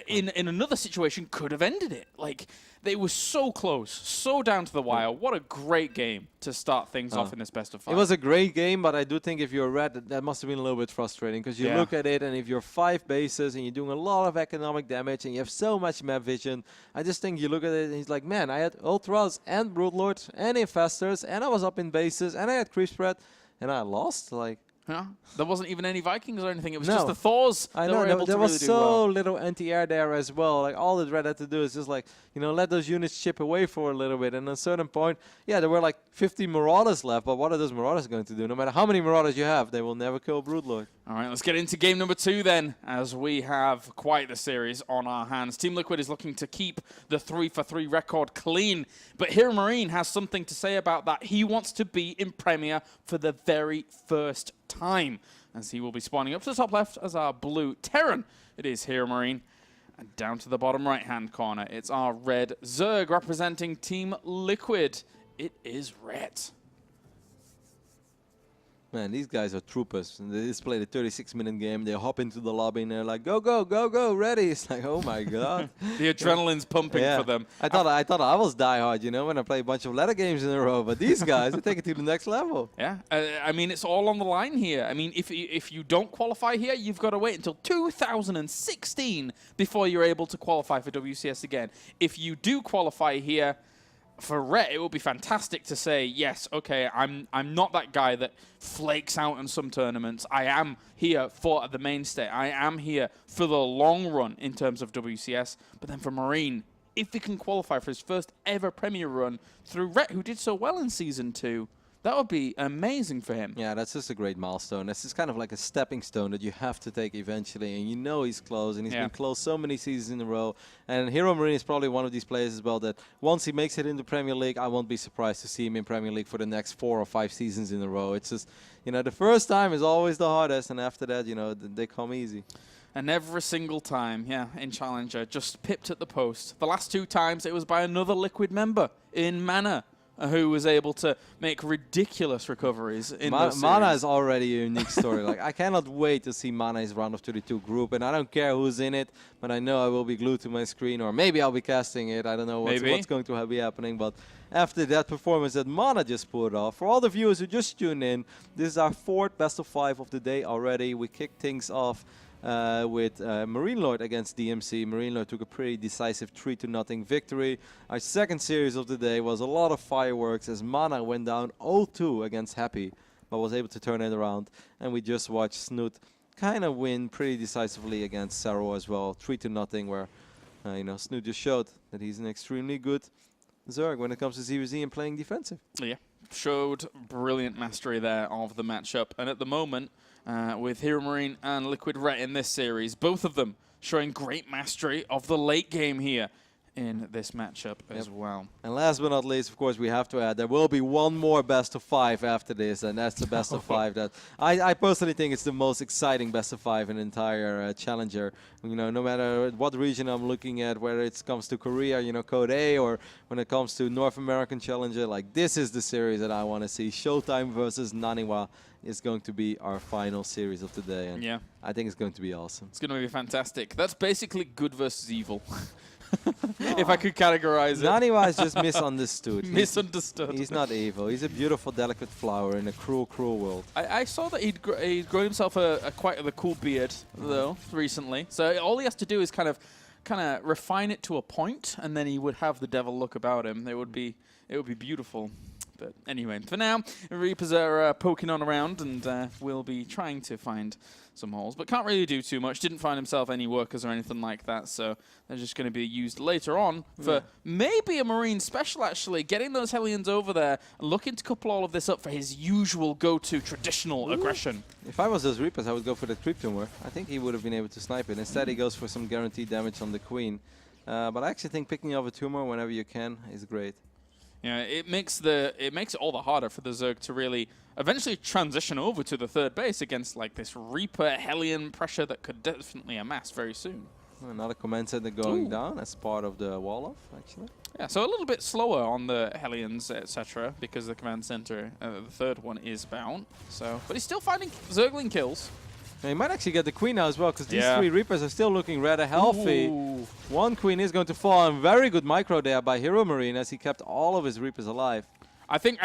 in another situation, could have ended it. Like, they were so close, so down to the wire. What a great game to start things off in this best of 5. It was a great game, but I do think if you're Red, that must have been a little bit frustrating because you look at it, and if you're 5 bases and you're doing a lot of economic damage and you have so much map vision, I just think you look at it and he's like, man, I had Ultras and Broodlords and Infestors, and I was up in bases, and I had creep spread, and I lost. Like, yeah, there wasn't even any Vikings or anything. It was just the Thors. I that know were able there to was really do so well. little anti-air there as well. Like all that Red had to do is just like, you know, let those units chip away for a little bit. And at a certain point, yeah, there were like 50 Marauders left. But what are those Marauders going to do? No matter how many Marauders you have, they will never kill Broodlord. All right, let's get into game number 2 then, as we have quite the series on our hands. Team Liquid is looking to keep the 3-for-3 record clean, but Hero Marine has something to say about that. He wants to be in Premier for the very first time, as he will be spawning up to the top left as our blue Terran. It is Hero Marine. And down to the bottom right-hand corner, it's our red Zerg representing Team Liquid. It is red. Man, these guys are troopers. And they just played a 36-minute game. They hop into the lobby and they're like, go, go, go, go, ready. It's like, oh my god. The adrenaline's pumping for them. I thought I was diehard, you know, when I play a bunch of ladder games in a row. But these guys, they take it to the next level. Yeah, I mean, it's all on the line here. I mean, if you don't qualify here, you've got to wait until 2016 before you're able to qualify for WCS again. If you do qualify here, for Rhett, it would be fantastic to say, yes, okay, I'm not that guy that flakes out in some tournaments. I am here for the mainstay. I am here for the long run in terms of WCS. But then for Marine, if he can qualify for his first ever Premier run through Rhett, who did so well in Season 2, that would be amazing for him. Yeah, that's just a great milestone. That's just kind of like a stepping stone that you have to take eventually. And you know he's close, and he's been close so many seasons in a row. And Hero Marine is probably one of these players as well that once he makes it into Premier League, I won't be surprised to see him in Premier League for the next 4 or 5 seasons in a row. It's just, you know, the first time is always the hardest, and after that, you know, they come easy. And every single time, in Challenger, just pipped at the post. The last 2 times, it was by another Liquid member in Mana, who was able to make ridiculous recoveries in those Mana series. is already a unique story. Like, I cannot wait to see Mana's round of 32 group, and I don't care who's in it, but I know I will be glued to my screen, or maybe I'll be casting it. I don't know what's going to be happening, but after that performance that Mana just put off, for all the viewers who just tuned in, this is our 4th best of 5 of the day already. We kicked things off with Marine Lord against DMC. Marine Lord took a pretty decisive 3-0 victory. Our second series of the day was a lot of fireworks as Mana went down 0-2 against Happy, but was able to turn it around. And we just watched Snoot kind of win pretty decisively against Saro as well, 3-0, where you know, Snoot just showed that he's an extremely good Zerg when it comes to ZVZ and playing defensive. Yeah, showed brilliant mastery there of the matchup. And at the moment, with Hero Marine and Liquid Ret in this series, both of them showing great mastery of the late game here in this matchup as well. And last but not least, of course, we have to add there will be one more best of 5 after this, and that's the best of 5 that I personally think it's the most exciting best of 5 in the entire Challenger. You know, no matter what region I'm looking at, whether it comes to Korea, you know, Code A, or when it comes to North American Challenger, like this is the series that I want to see. Showtime versus Naniwa is going to be our final series of the day, and yeah, I think it's going to be awesome. It's going to be fantastic. That's basically good versus evil. If I could categorize it. Naniwa is just misunderstood. Misunderstood. He's not evil. He's a beautiful, delicate flower in a cruel, cruel world. I saw that he'd grown himself a quite a cool beard, though, recently. So all he has to do is kind of refine it to a point, and then he would have the devil look about him. It would be beautiful. But anyway, for now, Reapers are poking on around, and we'll be trying to find some holes, but can't really do too much. Didn't find himself any workers or anything like that, so they're just going to be used later on for maybe a Marine special, actually. Getting those Hellions over there, looking to couple all of this up for his usual go-to traditional aggression. If I was those Reapers, I would go for the creep tumor. I think he would have been able to snipe it. Instead, he goes for some guaranteed damage on the Queen. But I actually think picking up a tumor whenever you can is great. Yeah, it makes it all the harder for the Zerg to really eventually transition over to the third base against like this Reaper Hellion pressure that could definitely amass very soon. Another command center going down as part of the wall off, actually. Yeah, so a little bit slower on the Hellions, etc., because the command center, the third one, is bound. So, but he's still finding Zergling kills. Now, he might actually get the Queen now as well, because these 3 Reapers are still looking rather healthy. Ooh. One Queen is going to fall, and very good micro there by Hero Marine as he kept all of his Reapers alive. I think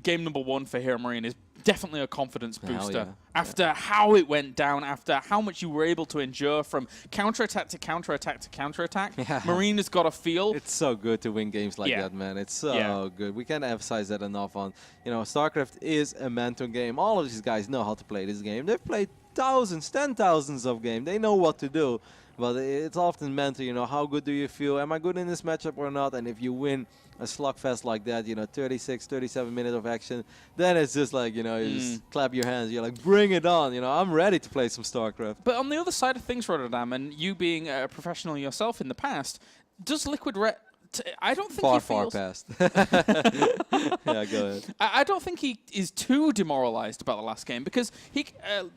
game number 1 for Hero Marine is definitely a confidence booster. Yeah. After how it went down, after how much you were able to endure from counterattack to counterattack to counterattack, Marine has got a feel. It's so good to win games like that, man. It's so good. We can't emphasize that enough on, you know, StarCraft is a mental game. All of these guys know how to play this game. They've played thousands, 10,000s of games. They know what to do. But it's often mental, you know, how good do you feel? Am I good in this matchup or not? And if you win a slugfest like that, you know, 36, 37 minutes of action, then it's just like, you know, you just clap your hands. You're like, bring it on. You know, I'm ready to play some StarCraft. But on the other side of things, Rotterdam, and you being a professional yourself in the past, does Liquid Ret... I don't think far past. Yeah, go ahead. I don't think he is too demoralized about the last game, because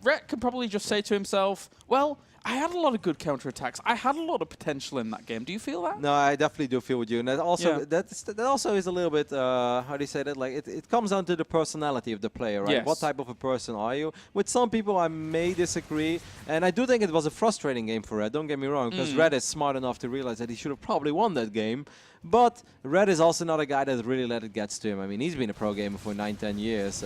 Ret could probably just say to himself, well, I had a lot of good counterattacks. I had a lot of potential in that game. Do you feel that? No, I definitely do feel with you. And that also, that also is a little bit, how do you say that? Like, it comes down to the personality of the player, right? Yes. What type of a person are you? With some people, I may disagree. And I do think it was a frustrating game for Red. Don't get me wrong, because Red is smart enough to realize that he should have probably won that game. But Red is also not a guy that really let it get to him. I mean, he's been a pro gamer for 9-10 years.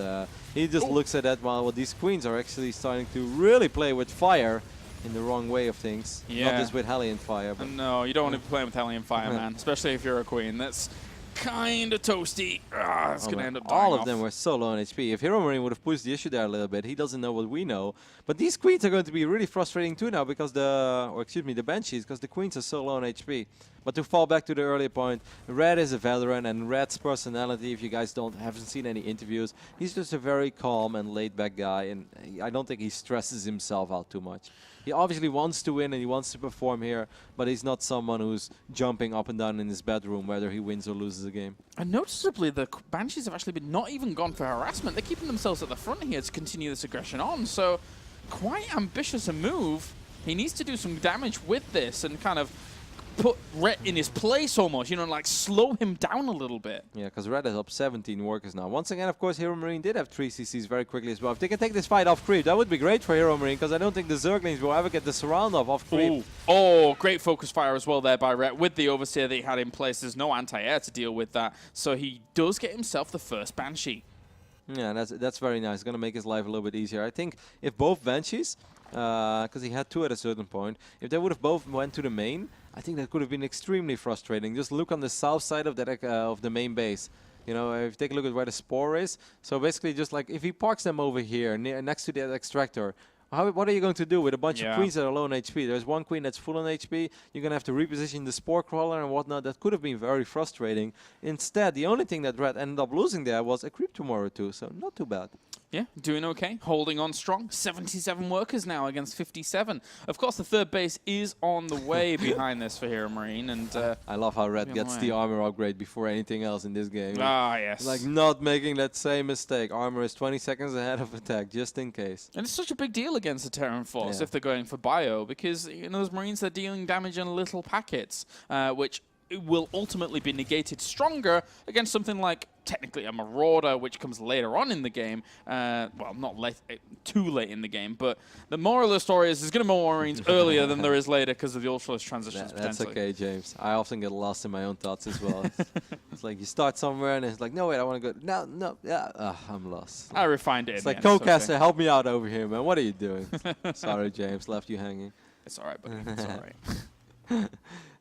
He just looks at that while these Queens are actually starting to really play with fire in the wrong way of things. Yeah. Not just with Hellion fire. But No, you don't want to be playing with Hellion Fire, man. Especially if you're a Queen. That's kind of toasty. It's going to end up dying all of off. them were so low on HP. If Hero Marine would have pushed the issue there a little bit, he doesn't know what we know. But these Queens are going to be really frustrating too now because the Banshees, because the Queens are so low on HP. But to fall back to the earlier point, Red is a veteran, and Red's personality, if you guys haven't seen any interviews, he's just a very calm and laid-back guy, and I don't think he stresses himself out too much. He obviously wants to win and he wants to perform here, but he's not someone who's jumping up and down in his bedroom whether he wins or loses a game. And noticeably, the Banshees have actually been not even gone for harassment. They're keeping themselves at the front here to continue this aggression on. So, quite ambitious a move. He needs to do some damage with this and kind of put Ret in his place almost, you know, like slow him down a little bit. Yeah, because Red is up 17 workers now. Once again, of course, Hero Marine did have 3 CCs very quickly as well. If they can take this fight off creep, that would be great for Hero Marine, because I don't think the Zerglings will ever get the surround off creep. Ooh. Oh, great focus fire as well there by Ret. With the Overseer that he had in place, there's no anti-air to deal with that. So he does get himself the first Banshee. Yeah, that's very nice. It's going to make his life a little bit easier. I think if both Banshees, because he had 2 at a certain point, if they would have both went to the main, I think that could have been extremely frustrating. Just look on the south side of that of the main base. You know, if you take a look at where the Spore is, so basically just like if he parks them over here next to that extractor, What are you going to do with a bunch Yeah. of queens that are low on HP? There's one queen that's full on HP. You're going to have to reposition the Spore Crawler and whatnot. That could have been very frustrating. Instead, the only thing that Red ended up losing there was a creep tomorrow too, so not too bad. Yeah, doing okay, holding on strong. 77 workers now against 57. Of course, the third base is on the way behind this for Hero Marine, and I love how Red Been gets away. the armor upgrade before anything else in this game. yes. Like not making that same mistake. Armor is 20 seconds ahead of attack, just in case. And it's such a big deal against the Terran Force Yeah. if they're going for bio, because those Marines are dealing damage in little packets, which will ultimately be negated stronger against something like technically a Marauder, which comes later on in the game. Well, not late, too late in the game, but the moral of the story is there's going to be more Marines earlier than there is later because of the Ultralisk transitions. That's okay, James. I often get lost in my own thoughts as well. It's like you start somewhere and it's like, no, wait, I want to go. No, yeah, I'm lost. I refined it. It's like, co-caster, help me out over here, man. What are you doing? Sorry, James, left you hanging. It's all right, buddy. It's all right.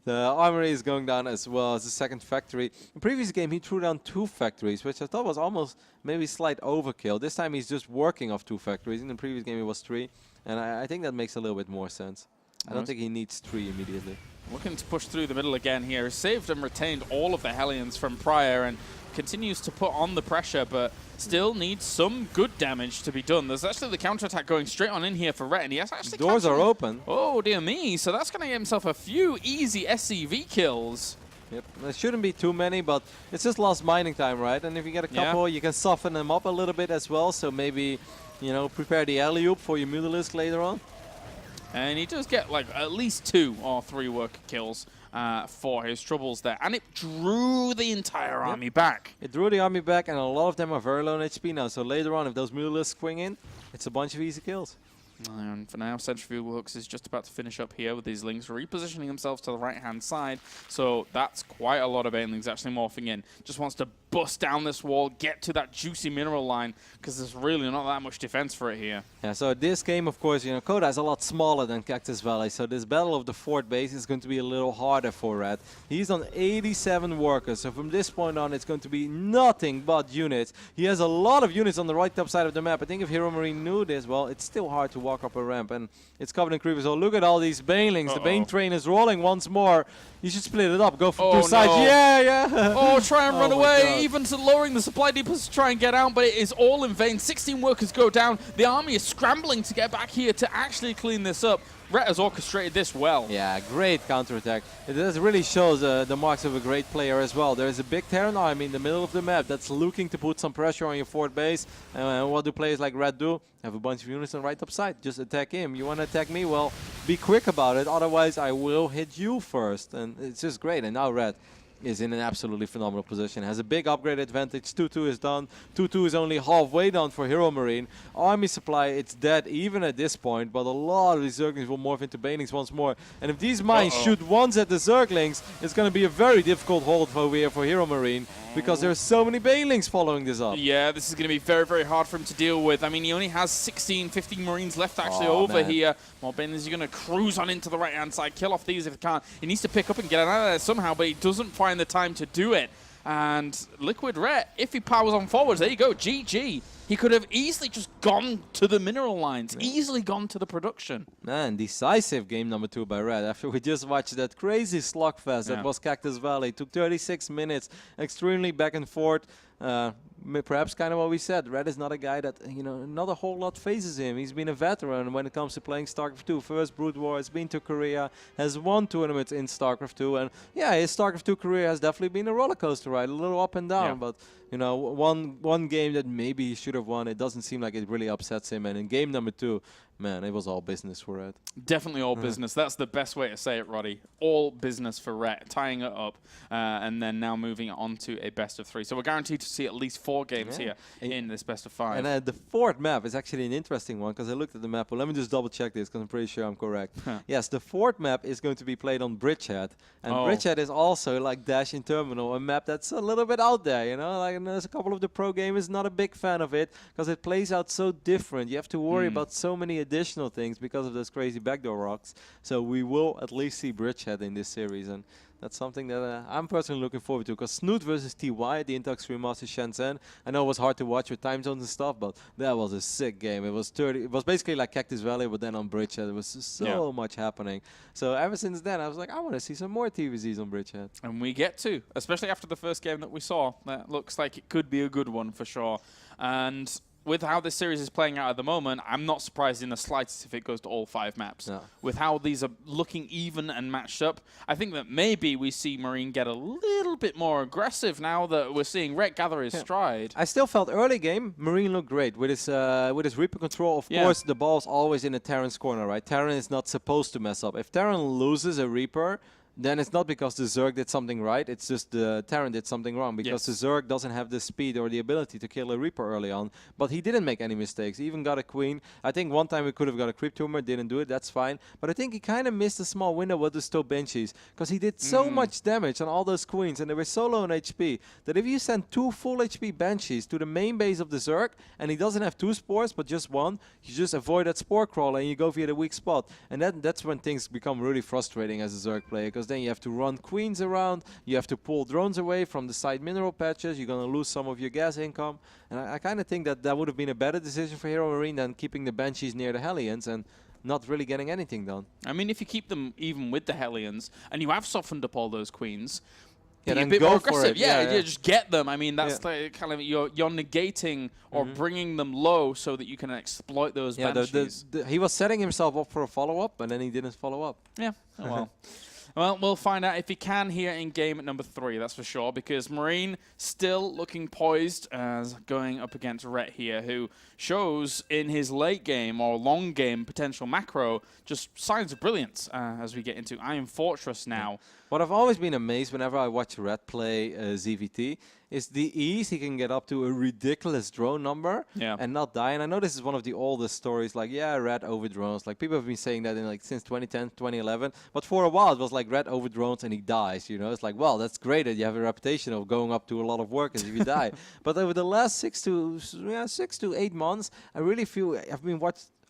The armory is going down as well as the second factory. In the previous game, he threw down 2 factories, which I thought was almost maybe slight overkill. This time, he's just working off 2 factories. In the previous game, it was 3. And I think that makes a little bit more sense. I don't think he needs 3 immediately. Looking to push through the middle again here. Saved and retained all of the Hellions from prior and continues to put on the pressure, but still needs some good damage to be done. There's actually the counterattack going straight on in here for Rhett, and he has actually Doors are open. Oh, dear me. So that's going to get himself a few easy SCV kills. Yep, there shouldn't be too many, but it's just lost mining time, right? And if you get a couple, you can soften them up a little bit as well. So maybe, prepare the alley-oop for your Mutalisk later on. And he does get like at least 2 or 3 worker kills for his troubles there. And it drew the entire army back. It drew the army back, and a lot of them are very low on HP now. So later on, if those Mutalisks swing in, it's a bunch of easy kills. And for now, Centrifugal Hooks is just about to finish up here with these Lings, repositioning themselves to the right-hand side. So that's quite a lot of Banelings actually morphing in. Just wants to bust down this wall, get to that juicy mineral line, because there's really not that much defense for it here. Yeah, so this game, of course, Coda is a lot smaller than Cactus Valley, so this battle of the fourth base is going to be a little harder for Red. He's on 87 workers, so from this point on, it's going to be nothing but units. He has a lot of units on the right top side of the map. I think if Hero Marine knew this, well, it's still hard to walk up a ramp, and it's covered in creepers. Oh, look at all these Banelings. The Bane train is rolling once more. You should split it up, go for 2 sides. No. Yeah. Oh, try and run my away, God. even to lowering the supply depots to try and get out, but it is all in vain. 16 workers go down. The army is scrambling to get back here to actually clean this up. Rhett has orchestrated this well. Yeah, great counterattack. It does really shows the marks of a great player as well. There is a big Terran army in the middle of the map that's looking to put some pressure on your fourth base. And what do players like Red do? Have a bunch of units on the right top side. Just attack him. You want to attack me? Well, be quick about it. Otherwise, I will hit you first. And it's just great. And now Red is in an absolutely phenomenal position. Has a big upgrade advantage. 2-2 is done. 2-2 is only halfway done for Hero Marine. Army supply, it's dead even at this point, but a lot of these Zerglings will morph into Banelings once more. And if these mines shoot once at the Zerglings, it's going to be a very difficult hold over here for Hero Marine, because there are so many Banelings following this up. Yeah, this is going to be very, very hard for him to deal with. I mean, he only has 16, 15 Marines left actually over here. More Banelings are going to cruise on into the right-hand side, kill off these if he can't. He needs to pick up and get out of there somehow, but he doesn't find the time to do it. And Liquid Ret, if he powers on forwards, there you go, GG. He could have easily just gone to the mineral lines, easily gone to the production. Man, decisive game number 2 by Red. After we just watched that crazy slugfest that was Cactus Valley. Took 36 minutes, extremely back and forth. Perhaps kind of what we said. Red is not a guy that, not a whole lot phases him. He's been a veteran when it comes to playing StarCraft 2. First Brood War, has been to Korea, has won tournaments in StarCraft 2. And yeah, his StarCraft 2 career has definitely been a roller coaster ride, a little up and down. But, one game that maybe he should have won, it doesn't seem like it really upsets him. And in game number 2, man, it was all business for Red. Definitely all business. That's the best way to say it, Roddy. All business for Ret, tying it up, and then now moving on to a best of 3. So we're guaranteed to see at least 4 games here in this best of 5. And the fourth map is actually an interesting one, because I looked at the map. Well, let me just double check this, because I'm pretty sure I'm correct. Yes, the fourth map is going to be played on Bridgehead. And Bridgehead is also, like Dash in Terminal, a map that's a little bit out there, and there's a couple of the pro gamers not a big fan of it, because it plays out so different. You have to worry about so many additional things because of those crazy backdoor rocks. So we will at least see Bridgehead in this series, and that's something that I'm personally looking forward to. Because Snoot versus TY, the Intel Extreme Master Shenzhen, I know it was hard to watch with time zones and stuff, but that was a sick game. It was 30. It was basically like Cactus Valley, but then on Bridgehead. There was just so much happening. So ever since then, I was like, I want to see some more TVZs on Bridgehead. And we get to, especially after the first game that we saw. That looks like it could be a good one for sure. And with how this series is playing out at the moment, I'm not surprised in the slightest if it goes to all 5 maps. No. With how these are looking even and matched up, I think that maybe we see Marine get a little bit more aggressive now that we're seeing Rhett gather his stride. I still felt early game, Marine looked great with his Reaper control. Of course, the ball's always in the Terran's corner, right? Terran is not supposed to mess up. If Terran loses a Reaper, then it's not because the Zerg did something right, it's just the Terran did something wrong, because the Zerg doesn't have the speed or the ability to kill a Reaper early on. But he didn't make any mistakes. He even got a Queen. I think one time we could have got a Creep Tumor, didn't do it, that's fine. But I think he kind of missed a small window with the Stow Banshees, because he did so much damage on all those Queens, and they were so low on HP, that if you send 2 full HP Banshees to the main base of the Zerg, and he doesn't have 2 spores, but just 1, you just avoid that Spore Crawler, and you go via the weak spot. And that's when things become really frustrating as a Zerg player, because then you have to run Queens around, you have to pull drones away from the side mineral patches, you're going to lose some of your gas income. And I kind of think that would have been a better decision for Hero Marine than keeping the Banshees near the Hellions and not really getting anything done. I mean, if you keep them even with the Hellions, and you have softened up all those Queens, Yeah, be a then bit go more for aggressive. it. Yeah. Just get them. I mean, that's the kind of you're negating or bringing them low so that you can exploit those Banshees. He was setting himself up for a follow-up, and then he didn't follow up. Yeah, oh well. Well, we'll find out if he can here in game at number 3, that's for sure, because Marine still looking poised as going up against Rhett here, who shows in his late game or long game potential macro just signs of brilliance as we get into Iron Fortress now. What I've always been amazed whenever I watch Red play ZVT is the ease he can get up to a ridiculous drone number and not die. And I know this is one of the oldest stories, like, Red over drones. Like, people have been saying that in like since 2010, 2011. But for a while, it was like Red over drones and he dies, you know. It's like, well, that's great that you have a reputation of going up to a lot of workers if you die. But over the last 6 to 8 months, I really feel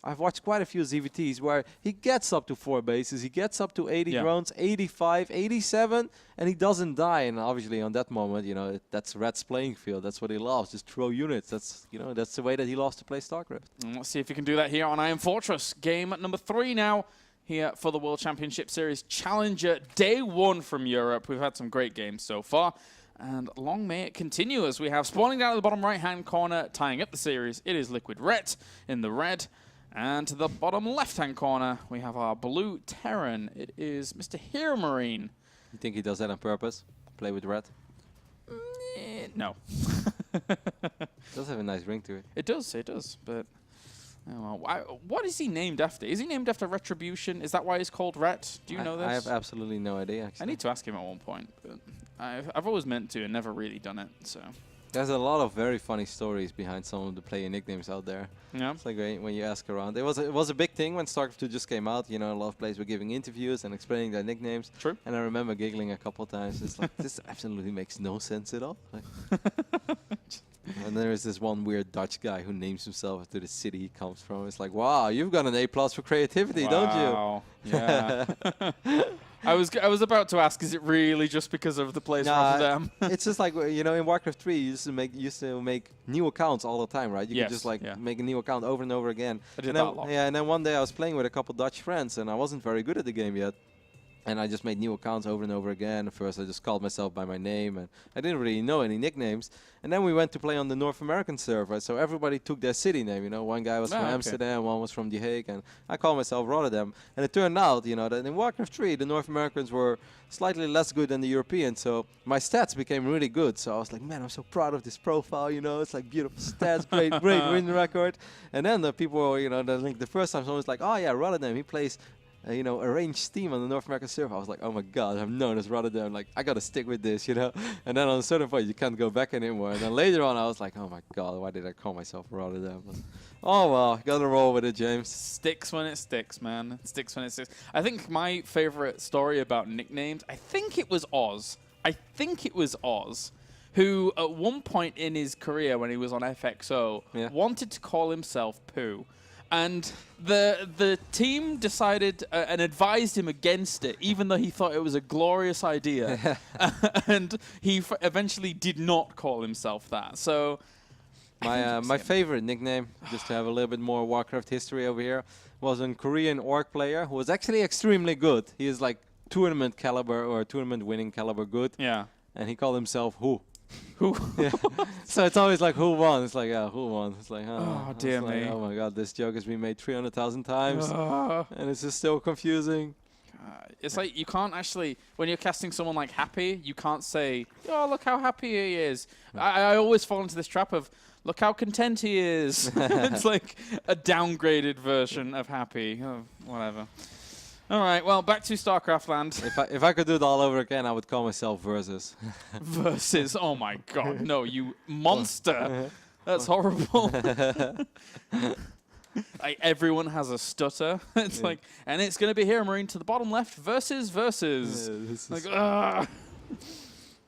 I've watched quite a few ZVTs where he gets up to 4 bases, he gets up to 80 drones, 85, 87, and he doesn't die. And obviously on that moment, you know, that's Red's playing field. That's what he loves, just throw units. That's, you know, that's the way that he loves to play StarCraft. And let's see if he can do that here on Iron Fortress. Game at number 3 now here for the World Championship Series Challenger Day 1 from Europe. We've had some great games so far. And long may it continue as we have spawning down at the bottom right-hand corner, tying up the series. It is Liquid Ret in the red. And to the bottom left-hand corner, we have our blue Terran. It is Mr. Hero Marine. You think he does that on purpose? Play with Red? No. It does have a nice ring to it. It does, but... Oh, well, what is he named after? Is he named after Retribution? Is that why he's called Ret? Do you know this? I have absolutely no idea, actually. I need to ask him at one point, but I've always meant to and never really done it, so... There's a lot of very funny stories behind some of the player nicknames out there. Yeah. It's like when you ask around. It was a big thing when StarCraft 2 just came out. You know, a lot of players were giving interviews and explaining their nicknames. True. And I remember giggling a couple of times. It's like, this absolutely makes no sense at all. Like and there is this one weird Dutch guy who names himself after the city he comes from. It's like, wow, you've got an A+ for creativity, don't you? Wow. Yeah. I was about to ask, is it really just because of the place Rotterdam? It's just like, you know, in Warcraft 3, you used to make new accounts all the time, right? You could just like make a new account over and over again. I did that a lot. Yeah, and then one day I was playing with a couple Dutch friends, and I wasn't very good at the game yet. And I just made new accounts over and over again. At first, I just called myself by my name, and I didn't really know any nicknames. And then we went to play on the North American server, so everybody took their city name. You know, one guy was from Amsterdam, one was from The Hague, and I called myself Rotterdam. And it turned out, you know, that in Warcraft 3, the North Americans were slightly less good than the Europeans, so my stats became really good. So I was like, man, I'm so proud of this profile. You know, it's like beautiful stats, great win record. And then the people were, you know, the first time someone was like, oh yeah, Rotterdam, he plays. You know, arranged team on the North American server. I was like, oh my god, I'm known as Rotterdam. Like, I gotta stick with this, you know. And then on a certain point, you can't go back anymore. And then later on, I was like, oh my god, why did I call myself Rotterdam? But, oh well, gotta roll with it, James. Sticks when it sticks, man. It sticks when it sticks. I think my favorite story about nicknames, I think it was Oz, who at one point in his career when he was on FXO wanted to call himself Pooh. And the team decided and advised him against it, even though he thought it was a glorious idea. And he eventually did not call himself that. So My favorite nickname, just to have a little bit more Warcraft history over here, was a Korean orc player who was actually extremely good. He is like tournament caliber or tournament winning caliber good. Yeah. And he called himself Who. Who? Yeah. So it's always like who won. It's like, yeah, who won? It's like, Oh, dear like, me. oh my god, this joke has been made 300,000 times. And it's just still confusing. It's like you can't actually, when you're casting someone like Happy, you can't say, oh, look how happy he is. I always fall into this trap of, look how content he is. It's like a downgraded version of Happy. Oh, whatever. All right, well, back to StarCraft land. If I could do it all over again, I would call myself Versus. Versus, oh my god, no, you monster. That's horrible. Like, everyone has a stutter. It's like, and it's going to be Hero Marine to the bottom left versus. Like, ugh.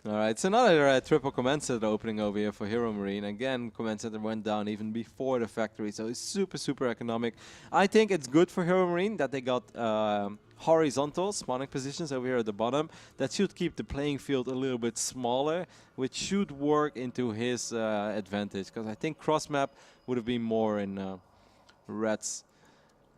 All right, so another triple command center opening over here for Hero Marine. Again, command center went down even before the factory, so it's super, super economic. I think it's good for Hero Marine that they got horizontal spawning positions over here at the bottom. That should keep the playing field a little bit smaller, which should work into his advantage, because I think cross map would have been more in Red's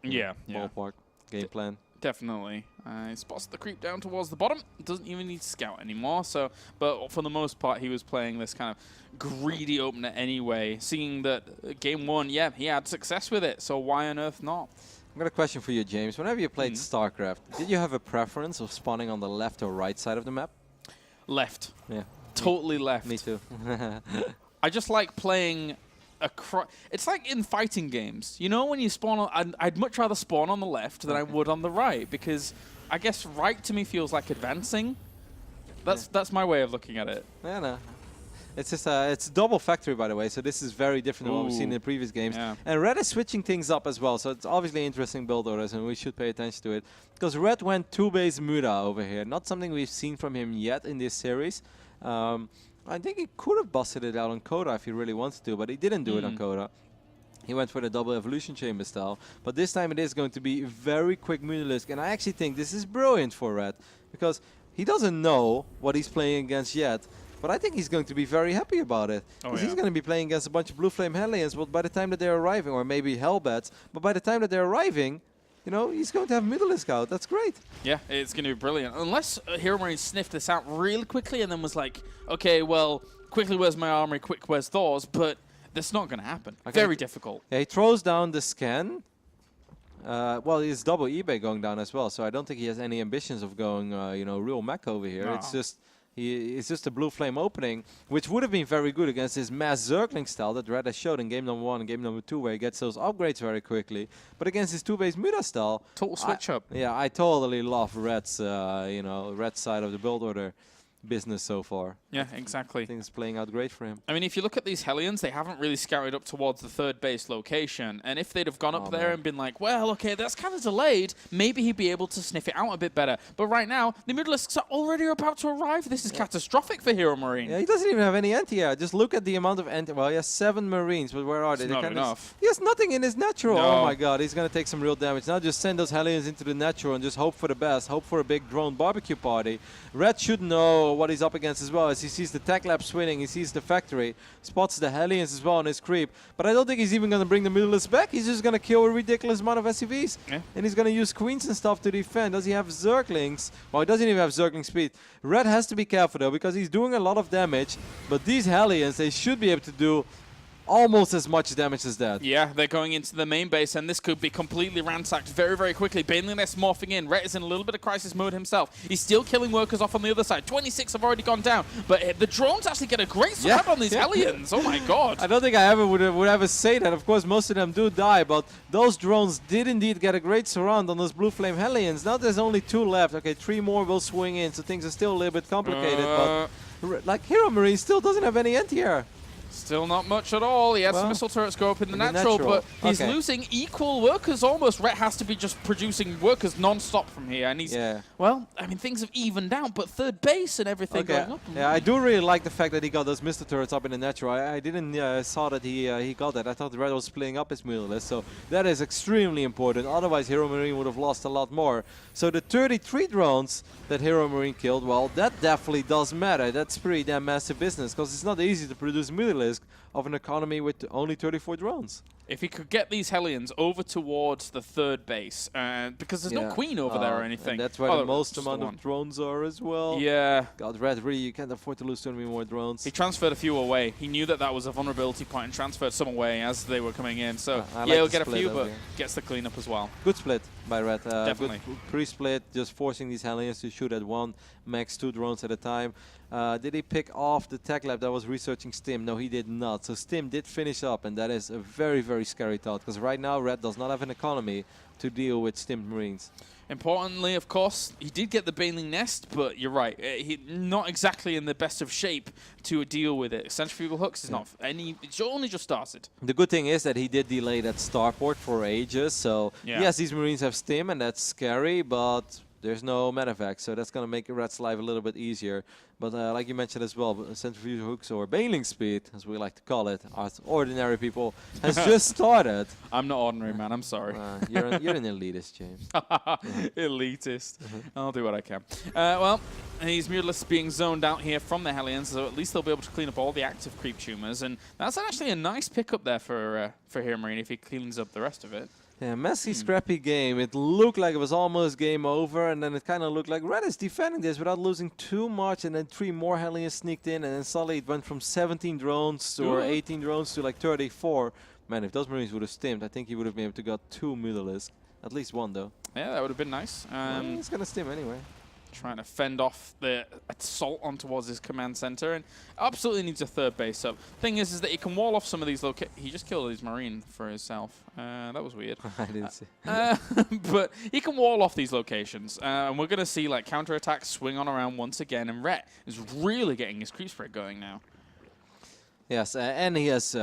ballpark game plan. Definitely. He spots the creep down towards the bottom. Doesn't even need to scout anymore. So, but for the most part, he was playing this kind of greedy opener anyway, seeing that game one, yeah, he had success with it. So why on earth not? I've got a question for you, James. Whenever you played StarCraft, did you have a preference of spawning on the left or right side of the map? Left. Yeah. Totally left. Me too. I just like playing it's like in fighting games. You know, when you spawn on, I'd much rather spawn on the left than I would on the right, because I guess right to me feels like advancing. That's my way of looking at it. Yeah, no. It's just it's double factory, by the way, so this is very different than what we've seen in the previous games. Yeah. And Red is switching things up as well, so it's obviously interesting build orders, and we should pay attention to it. Because Red went 2-base Muda over here, not something we've seen from him yet in this series. I think he could have busted it out on Coda if he really wanted to, but he didn't do it on Coda. He went for the double evolution chamber style, but this time it is going to be very quick Mutalisk, and I actually think this is brilliant for Red, because he doesn't know what he's playing against yet, but I think he's going to be very happy about it. Because he's going to be playing against a bunch of Blue Flame Hellions, but by the time that they're arriving, or maybe Hellbats, but by the time that they're arriving, you know, he's going to have Mutalisk out. That's great. Yeah, it's going to be brilliant. Unless Hero Marine sniffed this out really quickly and then was like, okay, well, quickly where's my armory, quick where's Thor's, but that's not going to happen. Okay. Very difficult. Yeah, he throws down the scan. Well, he's double eBay going down as well, so I don't think he has any ambitions of going, you know, real mech over here. No. It's just a Blue Flame opening, which would have been very good against his mass Zergling style that Red has showed in game number 1 and game number 2, where he gets those upgrades very quickly. But against his 2-base Muda style, total switch up. Yeah, I totally love Red's, you know, Red's side of the build order business so far. Yeah, exactly. I think it's playing out great for him. I mean, if you look at these Hellions, they haven't really scouted up towards the 3rd base location. And if they'd have gone up there and been like, well, okay, that's kind of delayed, maybe he'd be able to sniff it out a bit better. But right now, the Mutalisks are already about to arrive. This is catastrophic for Hero Marine. Yeah, he doesn't even have any anti-air. Just look at the amount of anti. Well, he has 7 Marines, but where are they? Not enough. He has nothing in his natural. No. Oh my god, he's going to take some real damage. Now just send those Hellions into the natural and just hope for the best. Hope for a big drone barbecue party. Red should know what he's up against as well, as he sees the tech lab swinging, he sees the factory, spots the Hellions as well on his creep. But I don't think he's even going to bring the Mutalisk back. He's just going to kill a ridiculous amount of SCVs. Yeah. And he's going to use Queens and stuff to defend. Does he have Zerglings? Well, he doesn't even have Zergling speed. Red has to be careful though, because he's doing a lot of damage. But these Hellions, they should be able to do almost as much damage as that. Yeah, they're going into the main base, and this could be completely ransacked very, very quickly. Baneliness morphing in. Rhett is in a little bit of crisis mode himself. He's still killing workers off on the other side. 26 have already gone down, but the drones actually get a great surround on these Hellions. Oh my god. I don't think I ever would ever say that. Of course, most of them do die, but those drones did indeed get a great surround on those Blue Flame Hellions. Now there's only 2 left. Okay, 3 more will swing in, so things are still a little bit complicated, but like Hero Marine still doesn't have any anti-air. Still not much at all. He had some missile turrets go up in the natural, but he's losing equal workers almost. Rhett has to be just producing workers non-stop from here, and he's, well, I mean, things have evened out, but third base and everything going up. Yeah, I do really like the fact that he got those missile turrets up in the natural. I didn't saw that he got that. I thought Red was splitting up his middle list, so that is extremely important. Otherwise, Hero Marine would have lost a lot more. So the 33 drones that Hero Marine killed, well, that definitely does matter. That's pretty damn massive business, because it's not easy to produce middle of an economy with only 34 drones. If he could get these Hellions over towards the third base, because there's no queen over there or anything. And that's where the most amount of drones are as well. Yeah. God, Red, really, you can't afford to lose too many more drones. He transferred a few away. He knew that that was a vulnerability point and transferred some away as they were coming in. So, yeah, he'll get a few, but gets the cleanup as well. Good split by Red. Definitely. Good pre-split, just forcing these Hellions to shoot at one, max 2 drones at a time. Did he pick off the tech lab that was researching Stim? No, he did not. So Stim did finish up, and that is a very, very scary thought, because right now Red does not have an economy to deal with Stim Marines. Importantly, of course, he did get the Baneling Nest, but you're right, he's not exactly in the best of shape to deal with it. Centrifugal hooks is not any, it's only just started. The good thing is that he did delay that starport for ages, so yes, these Marines have Stim, and that's scary, but there's no medevac, so that's going to make Red's life a little bit easier. But like you mentioned as well, centrifugal hooks, or Baneling speed, as we like to call it, as ordinary people, has just started. I'm not ordinary, man. I'm sorry. You're an elitist, James. Elitist. I'll do what I can. Well, these mutalisks being zoned out here from the Hellions, so at least they'll be able to clean up all the active creep tumors, and that's actually a nice pickup there for Hero Marine if he cleans up the rest of it. Yeah, messy, scrappy game. It looked like it was almost game over, and then it kind of looked like Red is defending this without losing too much, and then 3 more Hellions sneaked in, and then suddenly it went from 17 drones or 18 drones to like 34. Man, if those Marines would have stimmed, I think he would have been able to got 2 mutalisks. At least 1, though. Yeah, that would have been nice. He's going to stim anyway. Trying to fend off the assault on towards his command center, and absolutely needs a third base up. Thing is that he can wall off some of these he just killed his Marine for himself. That was weird. I didn't see. But he can wall off these locations, and we're going to see like counterattacks swing on around once again, and Rhett is really getting his creep spread going now. Yes, and he has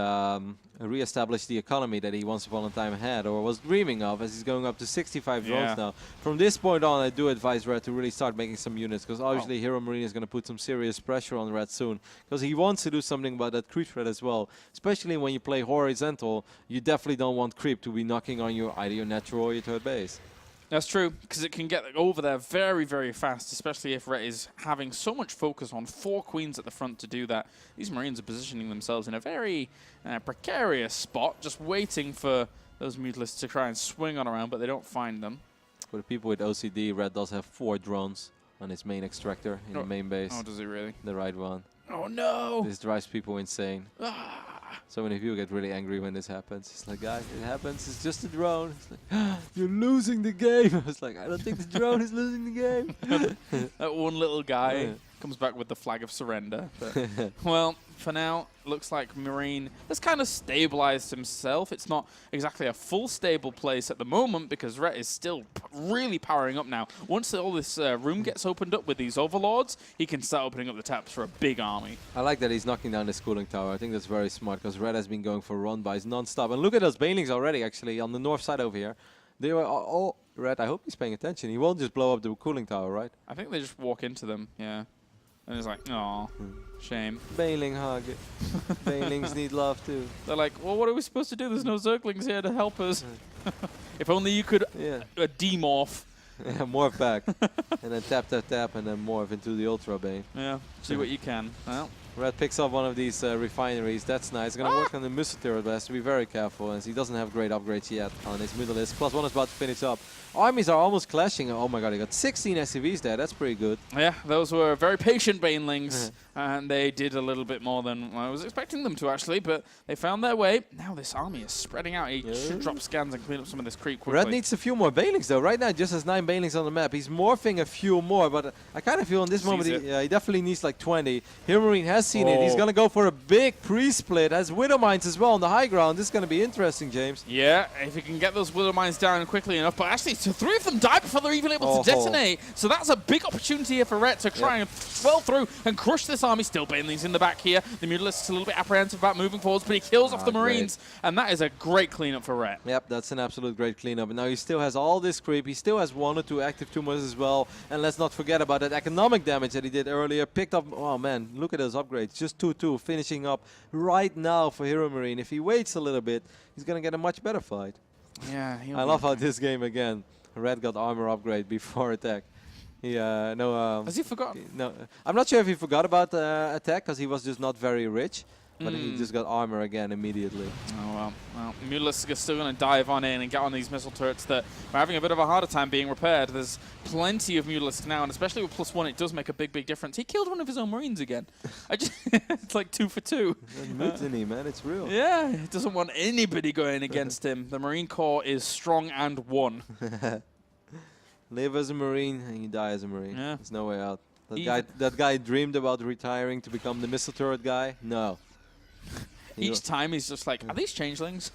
re-established the economy that he once upon a time had, or was dreaming of, as he's going up to 65 drones now. From this point on, I do advise Red to really start making some units, because obviously Hero Marine is going to put some serious pressure on Red soon, because he wants to do something about that creep threat as well. Especially when you play horizontal, you definitely don't want creep to be knocking on either your natural or your third base. That's true, because it can get over there very, very fast, especially if Rhett is having so much focus on 4 queens at the front to do that. These Marines are positioning themselves in a very precarious spot, just waiting for those mutalisks to try and swing on around, but they don't find them. For the people with OCD, Red does have 4 drones on his main extractor in the main base. Oh, does he really? The right one. Oh, no! This drives people insane. So many people get really angry when this happens. It's like, guys, it happens. It's just a drone. It's like, you're losing the game. It's like, I don't think the drone is losing the game. That one little guy comes back with the flag of surrender. But well, for now, looks like Marine has kind of stabilized himself. It's not exactly a full stable place at the moment, because Rhett is still really powering up now. Once all this room gets opened up with these overlords, he can start opening up the taps for a big army. I like that he's knocking down this cooling tower. I think that's very smart, because Red has been going for run-bys non-stop. And look at those Banelings already, actually, on the north side over here. They were all Red, I hope he's paying attention. He won't just blow up the cooling tower, right? I think they just walk into them, yeah. And it's like, aw, shame. Baneling hug. Banelings need love too. They're like, well, what are we supposed to do? There's no Zerglings here to help us. If only you could demorph. Yeah, morph back. And then tap, tap, tap, and then morph into the Ultra Bane. Yeah, see what you can. Well, Red picks up one of these refineries. That's nice. Going to work on the missile turret, but has to be very careful, as he doesn't have great upgrades yet on his middle list. +1 is about to finish up. Armies are almost clashing. Oh my god, he got 16 SCVs there. That's pretty good. Yeah, those were very patient Banelings, and they did a little bit more than I was expecting them to, actually, but they found their way. Now this army is spreading out. He should drop scans and clean up some of this creep quickly. Red needs a few more Banelings, though. Right now, he just has 9 Banelings on the map. He's morphing a few more, but I kind of feel in this moment he definitely needs like 20. Hero Marine has has seen it. He's going to go for a big pre-split. Has Widow Mines as well on the high ground. This is going to be interesting, James. Yeah, if he can get those Widow Mines down quickly enough. But actually, so 3 of them died before they're even able to detonate. So that's a big opportunity here for Ret to try and swell through and crush this army. Still Banelings in the back here. The Mutalisks a little bit apprehensive about moving forwards, but he kills off the Marines. And that is a great cleanup for Ret. Yep, that's an absolute great cleanup. And now he still has all this creep. He still has 1 or 2 active tumors as well. And let's not forget about that economic damage that he did earlier. Picked up, oh man, look at those upgrades. Just 2-2, finishing up right now for Hero Marine. If he waits a little bit, he's going to get a much better fight. Yeah, I love how this game again, Red got armor upgrade before attack. Has he forgotten? No, I'm not sure if he forgot about attack because he was just not very rich. But he just got armor again immediately. Oh, well. Mutalisks are still going to dive on in and get on these missile turrets that are having a bit of a harder time being repaired. There's plenty of Mutalisks now, and especially with +1, it does make a big, big difference. He killed one of his own Marines again. It's like 2 for 2. Mutiny, man, it's real. Yeah, he doesn't want anybody going against him. The Marine Corps is strong and one. Live as a Marine and you die as a Marine. Yeah. There's no way out. That guy dreamed about retiring to become the missile turret guy. No. Each time he's just like, are these changelings?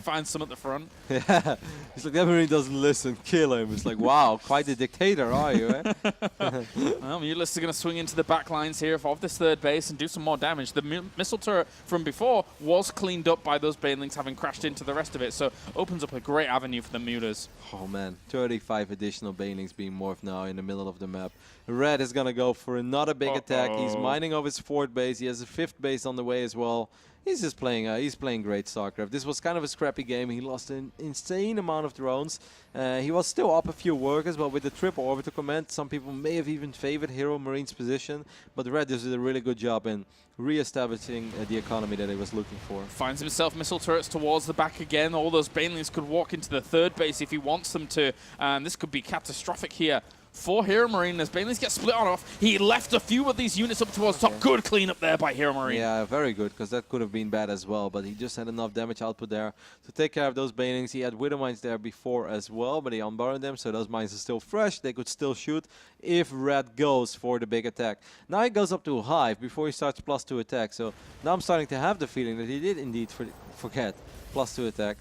Find some at the front. Yeah. He's like, that Marine doesn't listen, kill him. It's like, wow, quite a dictator, are you, eh? Well, Mutalisks are going to swing into the back lines here of this third base and do some more damage. The missile turret from before was cleaned up by those Banelings having crashed into the rest of it, so opens up a great avenue for the Mutas. Oh man, 35 additional Banelings being morphed now in the middle of the map. Red is going to go for another big attack. He's mining off his 4th base. He has a 5th base on the way as well. He's just playing. He's playing great StarCraft. This was kind of a scrappy game. He lost an insane amount of drones. He was still up a few workers, but with the triple orbital command, some people may have even favored Hero Marine's position. But Red did a really good job in re-establishing the economy that he was looking for. Finds himself missile turrets towards the back again. All those Banelings could walk into the 3rd base if he wants them to. And this could be catastrophic here for Hero Marine as Banelings get split on off. He left a few of these units up towards top. Good cleanup there by Hero Marine. Yeah, very good, because that could have been bad as well, but he just had enough damage output there to take care of those Banelings. He had Widow Mines there before as well, but he unburned them, so those mines are still fresh. They could still shoot if Red goes for the big attack. Now he goes up to Hive before he starts +2 attack, so now I'm starting to have the feeling that he did indeed forget +2 attack.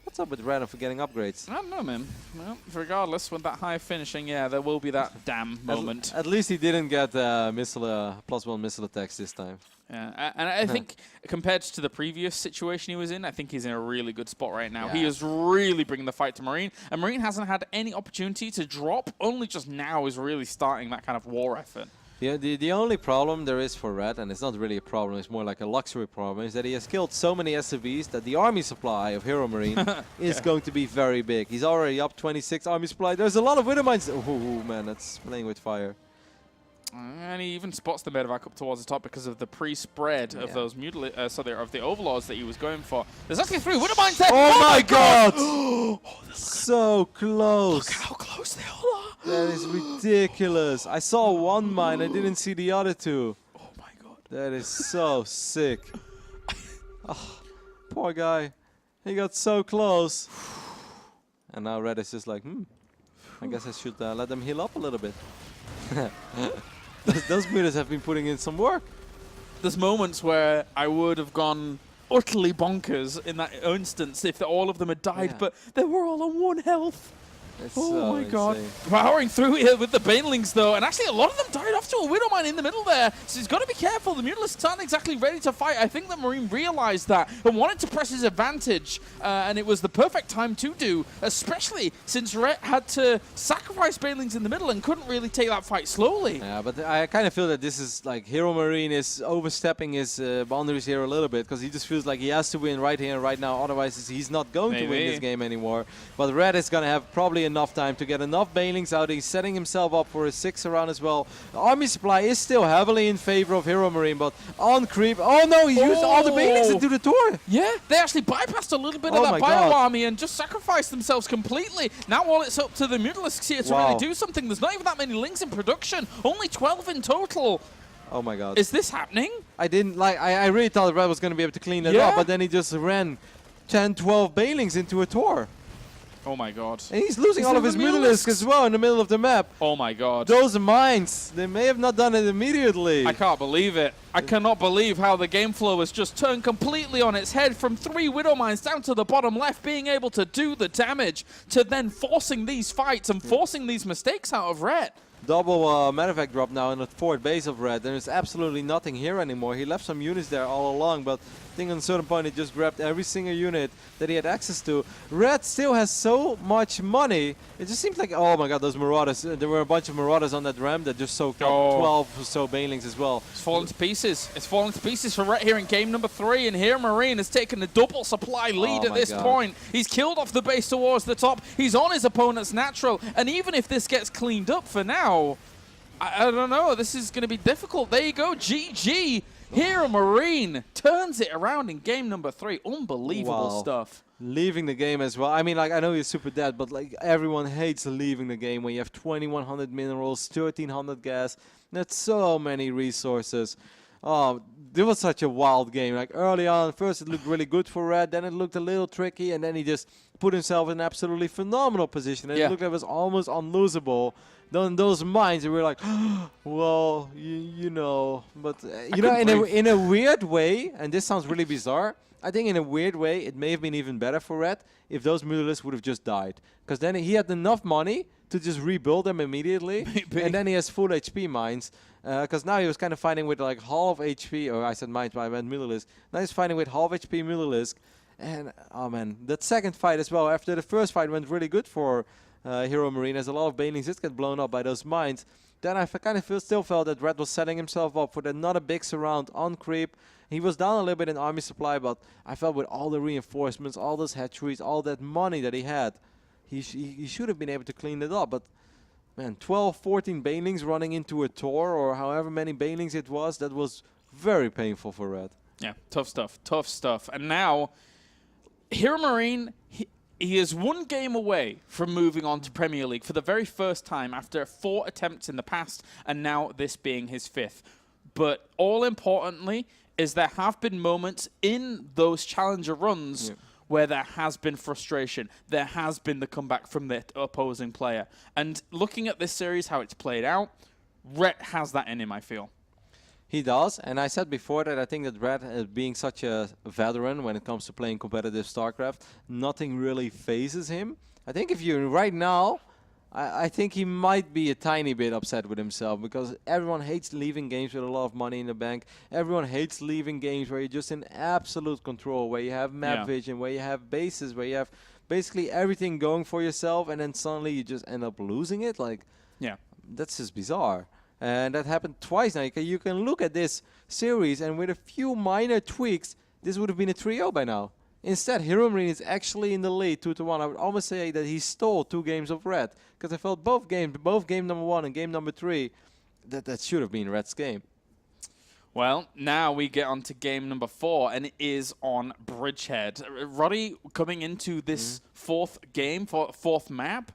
What's up with Red for getting upgrades? I don't know, man. Well, regardless, with that high finishing, yeah, there will be that damn moment. At least he didn't get +1 missile attacks this time. Yeah, and I think compared to the previous situation he was in, I think he's in a really good spot right now. Yeah. He is really bringing the fight to Marine, and Marine hasn't had any opportunity to drop. Only just now is really starting that kind of war effort. Yeah, the only problem there is for Red, and it's not really a problem, it's more like a luxury problem, is that he has killed so many SCVs that the army supply of Hero Marine is going to be very big. He's already up 26 army supply. There's a lot of Widow Mines. Oh, man, that's playing with fire. And he even spots the medevac up towards the top because of the pre-spread of those of the overlords that he was going for. There's actually 3 Widow Mines there. Oh my god! Oh, so close. Look how close they all are. That is ridiculous. I saw 1 mine. I didn't see the other 2. Oh my god. That is so sick. Oh, poor guy. He got so close. And now Red is just like, I guess I should let them heal up a little bit. Those mutas have been putting in some work. There's moments where I would have gone utterly bonkers in that instance if all of them had died, but they were all on 1 health. It's oh my god. Powering through here with the Banelings though, and actually a lot of them died off to a Widow Mine in the middle there, so he's got to be careful. The Mutalisks aren't exactly ready to fight. I think the Marine realized that and wanted to press his advantage, and it was the perfect time to do, especially since Rhett had to sacrifice Banelings in the middle and couldn't really take that fight slowly. Yeah, but I kind of feel that this is like Hero Marine is overstepping his boundaries here a little bit, because he just feels like he has to win right here and right now, otherwise he's not going to win this game anymore. But Red is going to have probably enough time to get enough Banelings out. He's setting himself up for a 6th round as well. The army supply is still heavily in favor of Hero Marine, but on creep. Oh no, he used all the Banelings into the tour. Yeah, they actually bypassed a little bit of that bio army and just sacrificed themselves completely. Now all it's up to the Mutalisks here to really do something. There's not even that many links in production. Only 12 in total. Oh my god. Is this happening? I didn't like. I really thought Red was going to be able to clean it up, but then he just ran 10, 12 Banelings into a tour. Oh my god. And he's losing all of his Mutalisks as well in the middle of the map. Oh my god. Those mines, they may have not done it immediately. I can't believe it. I cannot believe how the game flow has just turned completely on its head from 3 Widow Mines down to the bottom left, being able to do the damage, to then forcing these fights and forcing these mistakes out of Ret. Double medevac drop now in the 4th base of Red. There's absolutely nothing here anymore. He left some units there all along, but I think on a certain point he just grabbed every single unit that he had access to. Red still has so much money. It just seems like, oh my god, those Marauders. There were a bunch of Marauders on that ramp that just soaked up 12 or so Banelings as well. It's falling to pieces. It's falling to pieces for Ret here in game number 3, and here Marine has taken a double supply lead at this point. He's killed off the base towards the top. He's on his opponent's natural, and even if this gets cleaned up for now, I don't know. This is going to be difficult. There you go. GG. Hero Marine turns it around in game number 3. Unbelievable stuff. Leaving the game as well. I mean, like, I know he's super dead, but like everyone hates leaving the game when you have 2,100 minerals, 1,300 gas. That's so many resources. Oh, it was such a wild game. Like early on, first it looked really good for Red, then it looked a little tricky, and then he just put himself in an absolutely phenomenal position. And it looked like it was almost unlosable. Then those mines, we were like, well, you know, but you know, in a weird way, and this sounds really bizarre, I think in a weird way, it may have been even better for Red if those Mutalisks would have just died. Because then he had enough money to just rebuild them immediately, and then he has full HP mines. Because now he was kind of fighting with like half HP, or I said mines, but I meant Mutalisk. Now he's fighting with half HP Mutalisk. And, oh man, that second fight as well, after the first fight went really good for Hero Marine, as a lot of Banelings did get blown up by those mines. Then I kind of still felt that Red was setting himself up for another big surround on creep. He was down a little bit in army supply, but I felt with all the reinforcements, all those hatcheries, all that money that he had, he should have been able to clean it up. But man, 12, 14 Banelings running into a Tor, or however many Banelings it was, that was very painful for Red. Yeah, tough stuff, tough stuff. And now, Hero Marine, he is 1 game away from moving on to Premier League for the very first time after 4 attempts in the past, and now this being his 5th. But all importantly is there have been moments in those challenger runs where there has been frustration. There has been the comeback from the opposing player. And looking at this series, how it's played out, Ret has that in him, I feel. He does, and I said before that I think that Red, being such a veteran when it comes to playing competitive StarCraft, nothing really phases him. I think if you're right now, I think he might be a tiny bit upset with himself, because everyone hates leaving games with a lot of money in the bank. Everyone hates leaving games where you're just in absolute control, where you have map vision, where you have bases, where you have basically everything going for yourself, and then suddenly you just end up losing it. Like, that's just bizarre. And that happened twice now. You can look at this series, and with a few minor tweaks, this would have been a 3-0 by now. Instead, Hero Marine is actually in the lead 2-1. I would almost say that he stole 2 games of Red, because I felt both game number 1 and game number 3, that should have been Red's game. Well, now we get on to game number 4, and it is on Bridgehead. Roddy, coming into this 4th game, 4th map,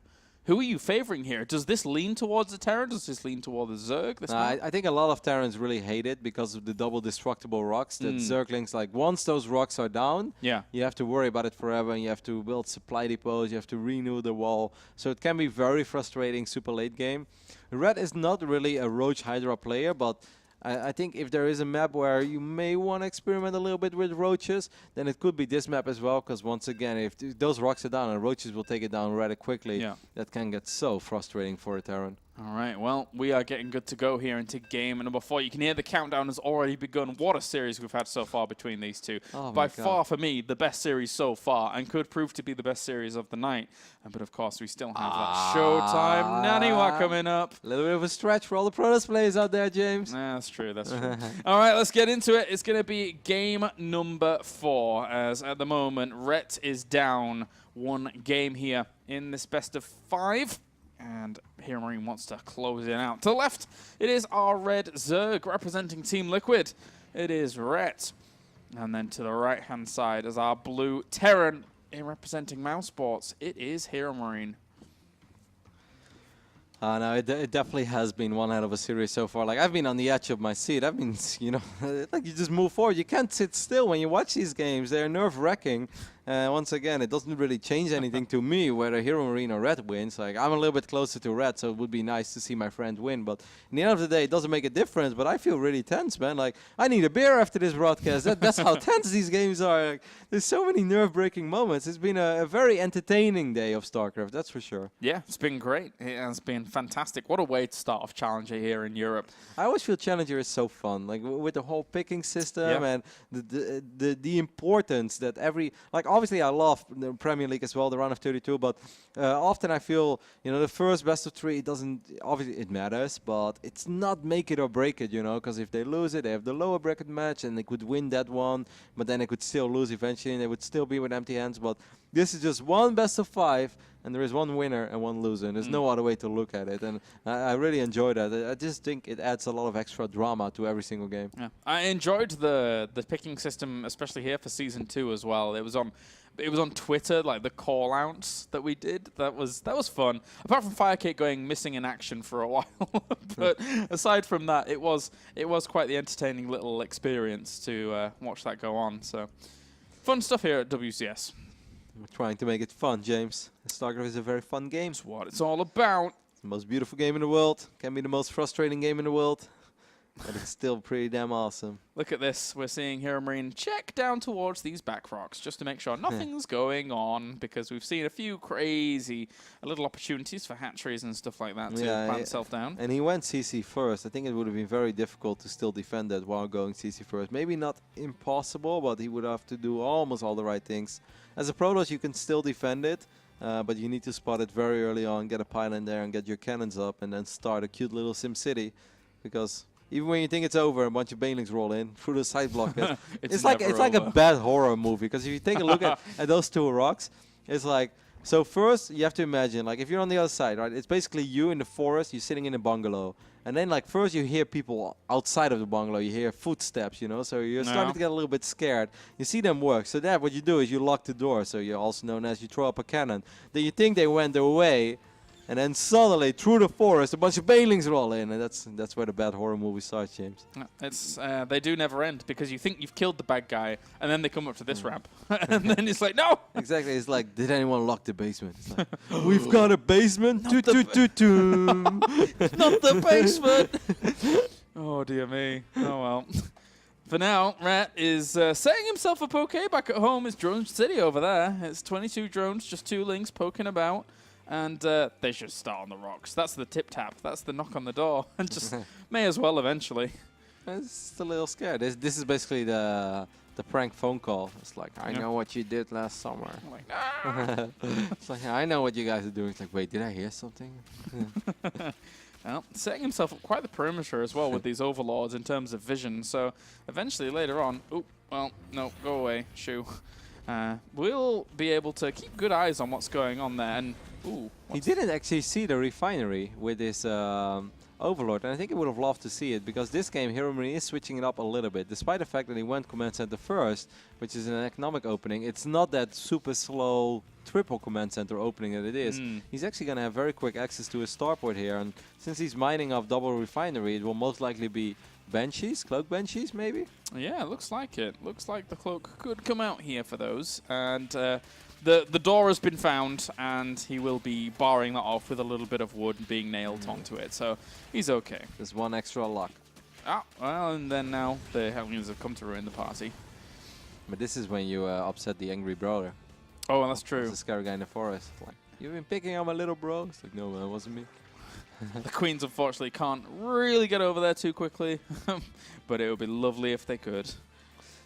who are you favoring here? Does this lean towards the Terran? Does this lean towards the Zerg? I think a lot of Terrans really hate it because of the double destructible rocks. That Zerglings, like, once those rocks are down, you have to worry about it forever, and you have to build supply depots, you have to renew the wall. So it can be very frustrating super late game. Red is not really a Roach Hydra player, but I think if there is a map where you may want to experiment a little bit with roaches, then it could be this map as well, because once again, if those rocks are down and roaches will take it down rather quickly, that can get so frustrating for a Terran. All right, well, we are getting good to go here into game number 4. You can hear the countdown has already begun. What a series we've had so far between these two. By far, for me, the best series so far, and could prove to be the best series of the night. But of course, we still have that Showtime Naniwa coming up. A little bit of a stretch for all the Protoss players out there, James. That's true, that's true. All right, let's get into it. It's going to be game number 4, as at the moment, Ret is down 1 game here in this best of 5. And Hero Marine wants to close it out. To the left, it is our red Zerg representing Team Liquid. It is Ret. And then to the right-hand side is our blue Terran representing Mousesports. It is Hero Marine. No, it definitely has been one hell of a series so far. Like, I've been on the edge of my seat. I've been, you know, like, you just move forward. You can't sit still when you watch these games. They're nerve-wracking. Once again, it doesn't really change anything to me whether Hero Marine or Red wins. Like, I'm a little bit closer to Red, so it would be nice to see my friend win. But in the end of the day, it doesn't make a difference. But I feel really tense, man. Like, I need a beer after this broadcast. That's how tense these games are. Like, there's so many nerve-breaking moments. It's been a very entertaining day of StarCraft, that's for sure. Yeah, it's been great. It has been fantastic. What a way to start off Challenger here in Europe. I always feel Challenger is so fun, like with the whole picking system and the importance that obviously I love the Premier League as well, the round of 32, but often I feel, the first best of 3 obviously it matters, but it's not make it or break it, because if they lose it, they have the lower bracket match and they could win that one, but then they could still lose eventually and they would still be with empty hands. But this is just one best of 5 and there is one winner and one loser, and there's no other way to look at it, and I really enjoy that. I just think it adds a lot of extra drama to every single game. Yeah. I enjoyed the picking system, especially here for Season 2 as well. It was on Twitter, like the call-outs that we did. That was fun. Apart from Firecake going missing in action for a while. But aside from that, it was quite the entertaining little experience to watch that go on. So fun stuff here at WCS. We're trying to make it fun, James. StarCraft is a very fun game. That's what it's all about. It's the most beautiful game in the world. Can be the most frustrating game in the world. But it's still pretty damn awesome. Look at this. We're seeing Hero Marine check down towards these back rocks just to make sure nothing's going on, because we've seen a few crazy little opportunities for hatcheries and stuff like that to plant himself down. And he went CC first. I think it would have been very difficult to still defend that while going CC first. Maybe not impossible, but he would have to do almost all the right things. As a Protoss, you can still defend it, but you need to spot it very early on, get a pylon there and get your cannons up, and then start a cute little Sim City, because even when you think it's over, a bunch of Banelings roll in through the side block. It's like a bad horror movie, because if you take a look at those two rocks, it's like, so first you have to imagine, like if you're on the other side, right, it's basically you in the forest, you're sitting in a bungalow, and then like first you hear people outside of the bungalow, you hear footsteps, so you're starting to get a little bit scared. You see them work, so that what you do is you lock the door, so you're also known as you throw up a cannon. Then you think they went away, and then suddenly, through the forest, a bunch of Banelings roll in, and that's where the bad horror movie starts, James. It's they do never end, because you think you've killed the bad guy, and then they come up to this ramp, and then it's like, no! Exactly, it's like, did anyone lock the basement? It's like, we've got a basement? Not the basement! Oh, dear me. Oh, well. For now, Rat is setting himself a poke back at home. It's Drone City over there. It's 22 drones, just 2 links poking about. And they should start on the rocks. That's the tip-tap. That's the knock on the door. And just may as well eventually. It's a little scared. This is basically the prank phone call. It's like, I know what you did last summer. I'm like, ah! It's like, I know what you guys are doing. It's like, wait, did I hear something? Well, setting himself up quite the perimeter as well with these overlords in terms of vision. So eventually later on, oh, well, no, go away, shoo. We'll be able to keep good eyes on what's going on there. And ooh, he didn't actually see the refinery with his Overlord, and I think he would have loved to see it, because this game Hero Marine is switching it up a little bit. Despite the fact that he went Command Center first, which is an economic opening, it's not that super slow triple Command Center opening that it is. He's actually going to have very quick access to his starport here, and since he's mining off double refinery, it will most likely be Banshees, Cloak Banshees maybe? Yeah, it looks like it. Looks like the Cloak could come out here for those. And the door has been found, and he will be barring that off with a little bit of wood being nailed onto it. So he's okay. There's one extra lock. Ah, well, and then now the Hellions have come to ruin the party. But this is when you upset the angry brother. Oh, well, that's true. The scary guy in the forest. Like, you've been picking on my little bro? It's like, no, man, it wasn't me. The Queens, unfortunately, can't really get over there too quickly, but it would be lovely if they could.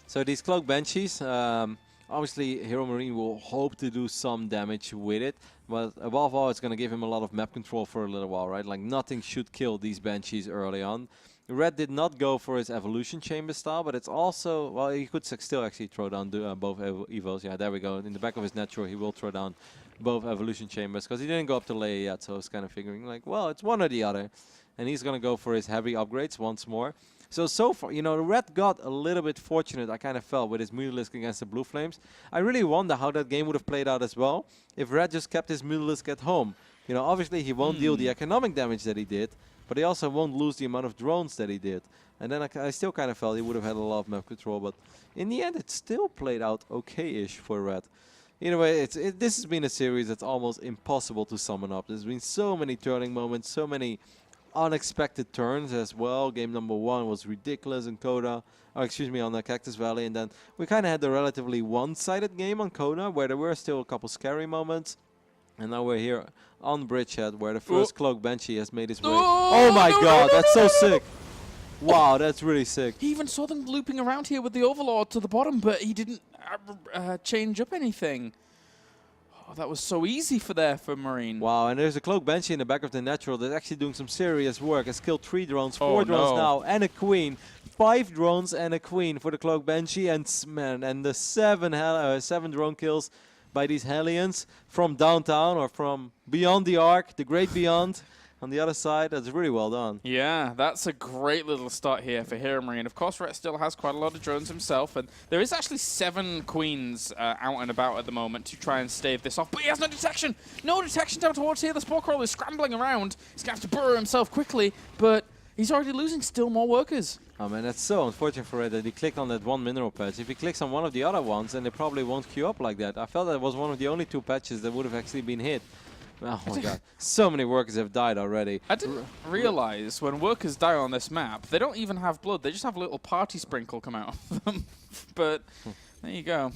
So these Cloak Banshees, obviously Hero Marine will hope to do some damage with it, but above all, it's going to give him a lot of map control for a little while, right? Like, nothing should kill these Banshees early on. Red did not go for his Evolution Chamber style, but it's also, well, he could still actually throw down both Evos. Yeah, there we go. In the back of his natural, he will throw down both Evolution Chambers, because he didn't go up to Leia yet, so I was kind of figuring, like, well, it's one or the other. And he's going to go for his heavy upgrades once more. So far, the Red got a little bit fortunate, I kind of felt, with his Mutalisk against the Blue Flames. I really wonder how that game would have played out as well if Red just kept his Mutalisk at home. Obviously he won't deal the economic damage that he did, but he also won't lose the amount of drones that he did. And then I still kind of felt he would have had a lot of map control, but in the end it still played out okay-ish for Red. Either way, this has been a series that's almost impossible to summon up. There's been so many turning moments, so many unexpected turns as well. Game number 1 was ridiculous in Coda, on the Cactus Valley, and then we kind of had the relatively one-sided game on Coda, where there were still a couple scary moments. And now we're here on Bridgehead, where the first Cloak Banshee has made his way. Oh my god, that's so sick! Wow, that's really sick. He even saw them looping around here with the Overlord to the bottom, but he didn't change up anything. Oh, that was so easy for Marine. Wow, and there's a Cloak Banshee in the back of the Natural that's actually doing some serious work. Has killed 3 drones, 4 drones now, and a Queen. 5 drones and a Queen for the Cloak Banshee, and man, and the 7 drone kills by these Hellions from downtown or from beyond the Arc, the Great Beyond. On the other side, that's really well done. Yeah, that's a great little start here for Hero Marine. Of course, Rhett still has quite a lot of drones himself, and there is actually 7 Queens out and about at the moment to try and stave this off. But he has no detection! No detection down towards here. The Spore Crawler is scrambling around. He's going to have to burrow himself quickly, but he's already losing still more workers. Oh man, that's so unfortunate for Red that he clicked on that one mineral patch. If he clicks on one of the other ones, then they probably won't queue up like that. I felt that was one of the only 2 patches that would have actually been hit. Oh my god, so many workers have died already. I didn't realize when workers die on this map, they don't even have blood. They just have a little party sprinkle come out of them. But there you go.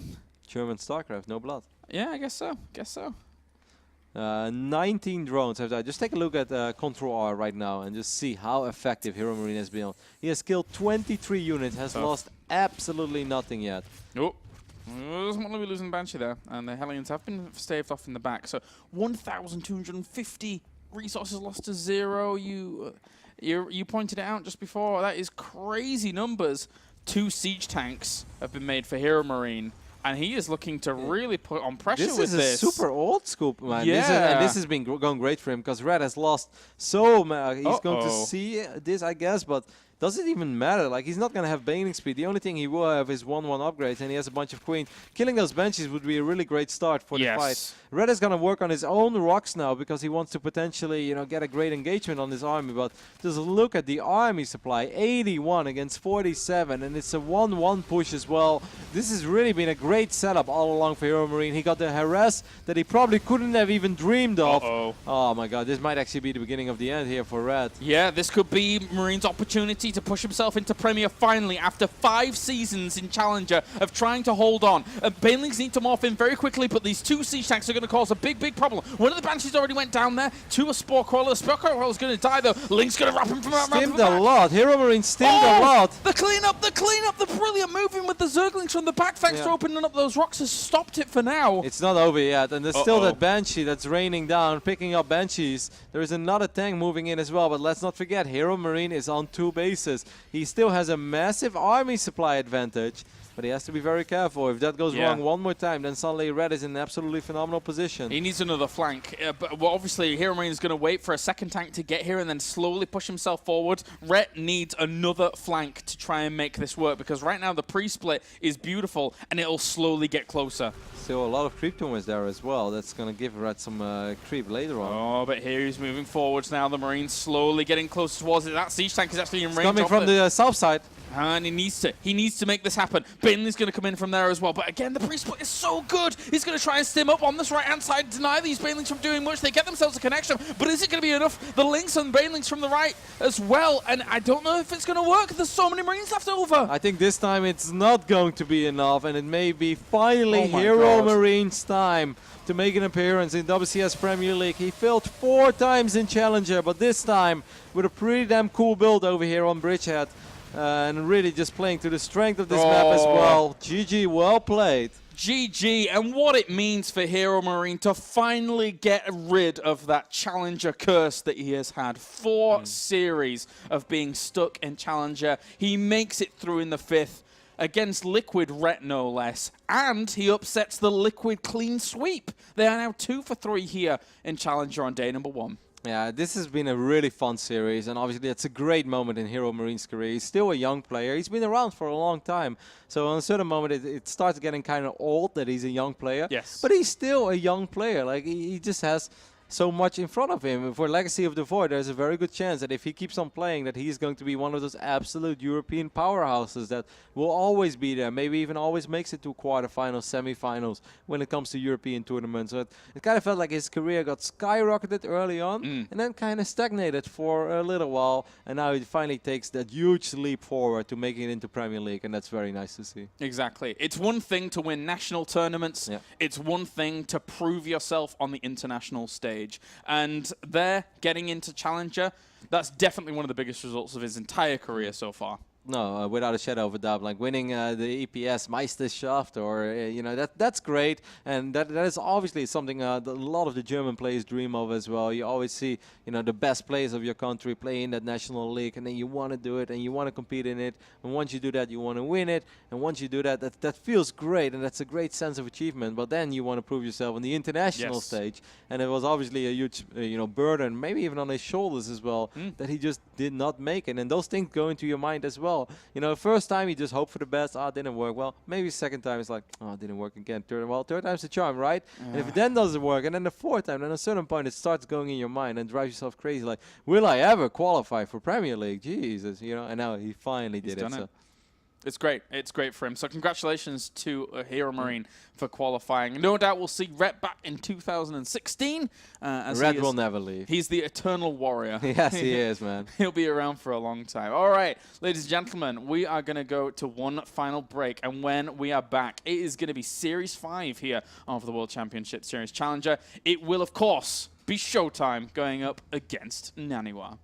German StarCraft, no blood. Yeah, I guess so. Guess so. 19 drones have died. Just take a look at Control R right now and just see how effective Hero Marine has been. He has killed 23 units, has lost absolutely nothing yet. Oh. Doesn't want to be losing Banshee there, and the Hellions have been staved off in the back. So 1,250 resources lost to 0. You pointed it out just before. That is crazy numbers. 2 siege tanks have been made for Hero Marine, and he is looking to really put on pressure with this. This is a super old scoop, man. Yeah. This has been going great for him because Red has lost so much. He's going to see this, I guess, but does it even matter? Like, he's not going to have Baneling speed. The only thing he will have is 1/1 upgrades, and he has a bunch of Queens. Killing those Banshees would be a really great start for the fight. Red is going to work on his own rocks now because he wants to potentially, get a great engagement on this army. But just look at the army supply. 81 against 47, and it's a 1/1 push as well. This has really been a great setup all along for Hero Marine. He got the harass that he probably couldn't have even dreamed of. Oh my god, this might actually be the beginning of the end here for Red. Yeah, this could be Marine's opportunity to push himself into Premier finally after 5 seasons in Challenger of trying to hold on. Banelings need to morph in very quickly, but these 2 siege tanks are going to cause a big problem. One of the Banshees already went down there. 2 a Spore Crawler. The Spore Crawler is going to die though. Link's going to wrap him from that. Stimmed a lot. Hero Marine stimmed a lot. The cleanup, the brilliant moving with the Zerglings from the back, thanks to opening up those rocks, has stopped it for now. It's not over yet, and there's still that Banshee that's raining down, picking up Banshees. There is another tank moving in as well, but let's not forget, Hero Marine is on 2 bases. He still has a massive army supply advantage, but he has to be very careful. If that goes wrong one more time, then suddenly Red is in an absolutely phenomenal position. He needs another flank. But obviously, Hero Marine is going to wait for a second tank to get here and then slowly push himself forward. Red needs another flank to try and make this work, because right now the pre-split is beautiful and it'll slowly get closer. Still a lot of creep tumors there as well. That's going to give Red some creep later on. Oh, but here he's moving forwards now. The Marine's slowly getting closer towards it. That siege tank is actually in range. Coming from the south side. And he needs to make this happen. Banelig's going to come in from there as well. But again, the pre-split is so good. He's going to try and stim up on this right-hand side, deny these Banelings from doing much. They get themselves a connection, but is it going to be enough? The links on Banelings from the right as well, and I don't know if it's going to work. There's so many Marines left over. I think this time it's not going to be enough, and it may be finally Hero Marine's time to make an appearance in WCS Premier League. He failed 4 times in Challenger, but this time with a pretty damn cool build over here on Bridgehead. And really just playing to the strength of this map as well. GG, well played. GG, and what it means for Hero Marine to finally get rid of that Challenger curse that he has had. 4 series of being stuck in Challenger. He makes it through in the 5th against Liquid Ret, no less. And he upsets the Liquid clean sweep. They are now 2 for 3 here in Challenger on day number 1. Yeah, this has been a really fun series, and obviously it's a great moment in Hero Marine's career. He's still a young player. He's been around for a long time. So on a certain moment, it starts getting kind of old that he's a young player. Yes. But he's still a young player. Like, he just has so much in front of him. For Legacy of the Void, there's a very good chance that if he keeps on playing, that he's going to be one of those absolute European powerhouses that will always be there, maybe even always makes it to quarterfinals, semifinals when it comes to European tournaments. So it kind of felt like his career got skyrocketed early on and then kind of stagnated for a little while, and now he finally takes that huge leap forward to making it into Premier League, and that's very nice to see. Exactly. It's one thing to win national tournaments. Yeah. It's one thing to prove yourself on the international stage. And there, getting into Challenger, that's definitely one of the biggest results of his entire career so far. No, without a shadow of a doubt, like winning the EPS Meisterschaft, or that's great, and that is obviously something that a lot of the German players dream of as well. You always see, the best players of your country play in that national league, and then you want to do it, and you want to compete in it, and once you do that, you want to win it, and once you do that, that feels great, and that's a great sense of achievement. But then you want to prove yourself on the international stage, and it was obviously a huge, burden, maybe even on his shoulders as well, that he just did not make it, and those things go into your mind as well. First time you just hope for the best. Oh, it didn't work. Well, maybe second time it's like, oh, it didn't work again. Third time's the charm, right? And if it then doesn't work, and then the fourth time, then at a certain point it starts going in your mind and drives yourself crazy. Like, will I ever qualify for Premier League? Jesus, And now he finally did it. So. It's great. It's great for him. So congratulations to Hero Marine for qualifying. No doubt we'll see Rhett back in 2016. Red will never leave. He's the eternal warrior. Yes, he is, man. He'll be around for a long time. All right, ladies and gentlemen, we are going to go to one final break. And when we are back, it is going to be Series 5 here of the World Championship Series Challenger. It will, of course, be Showtime going up against Naniwa.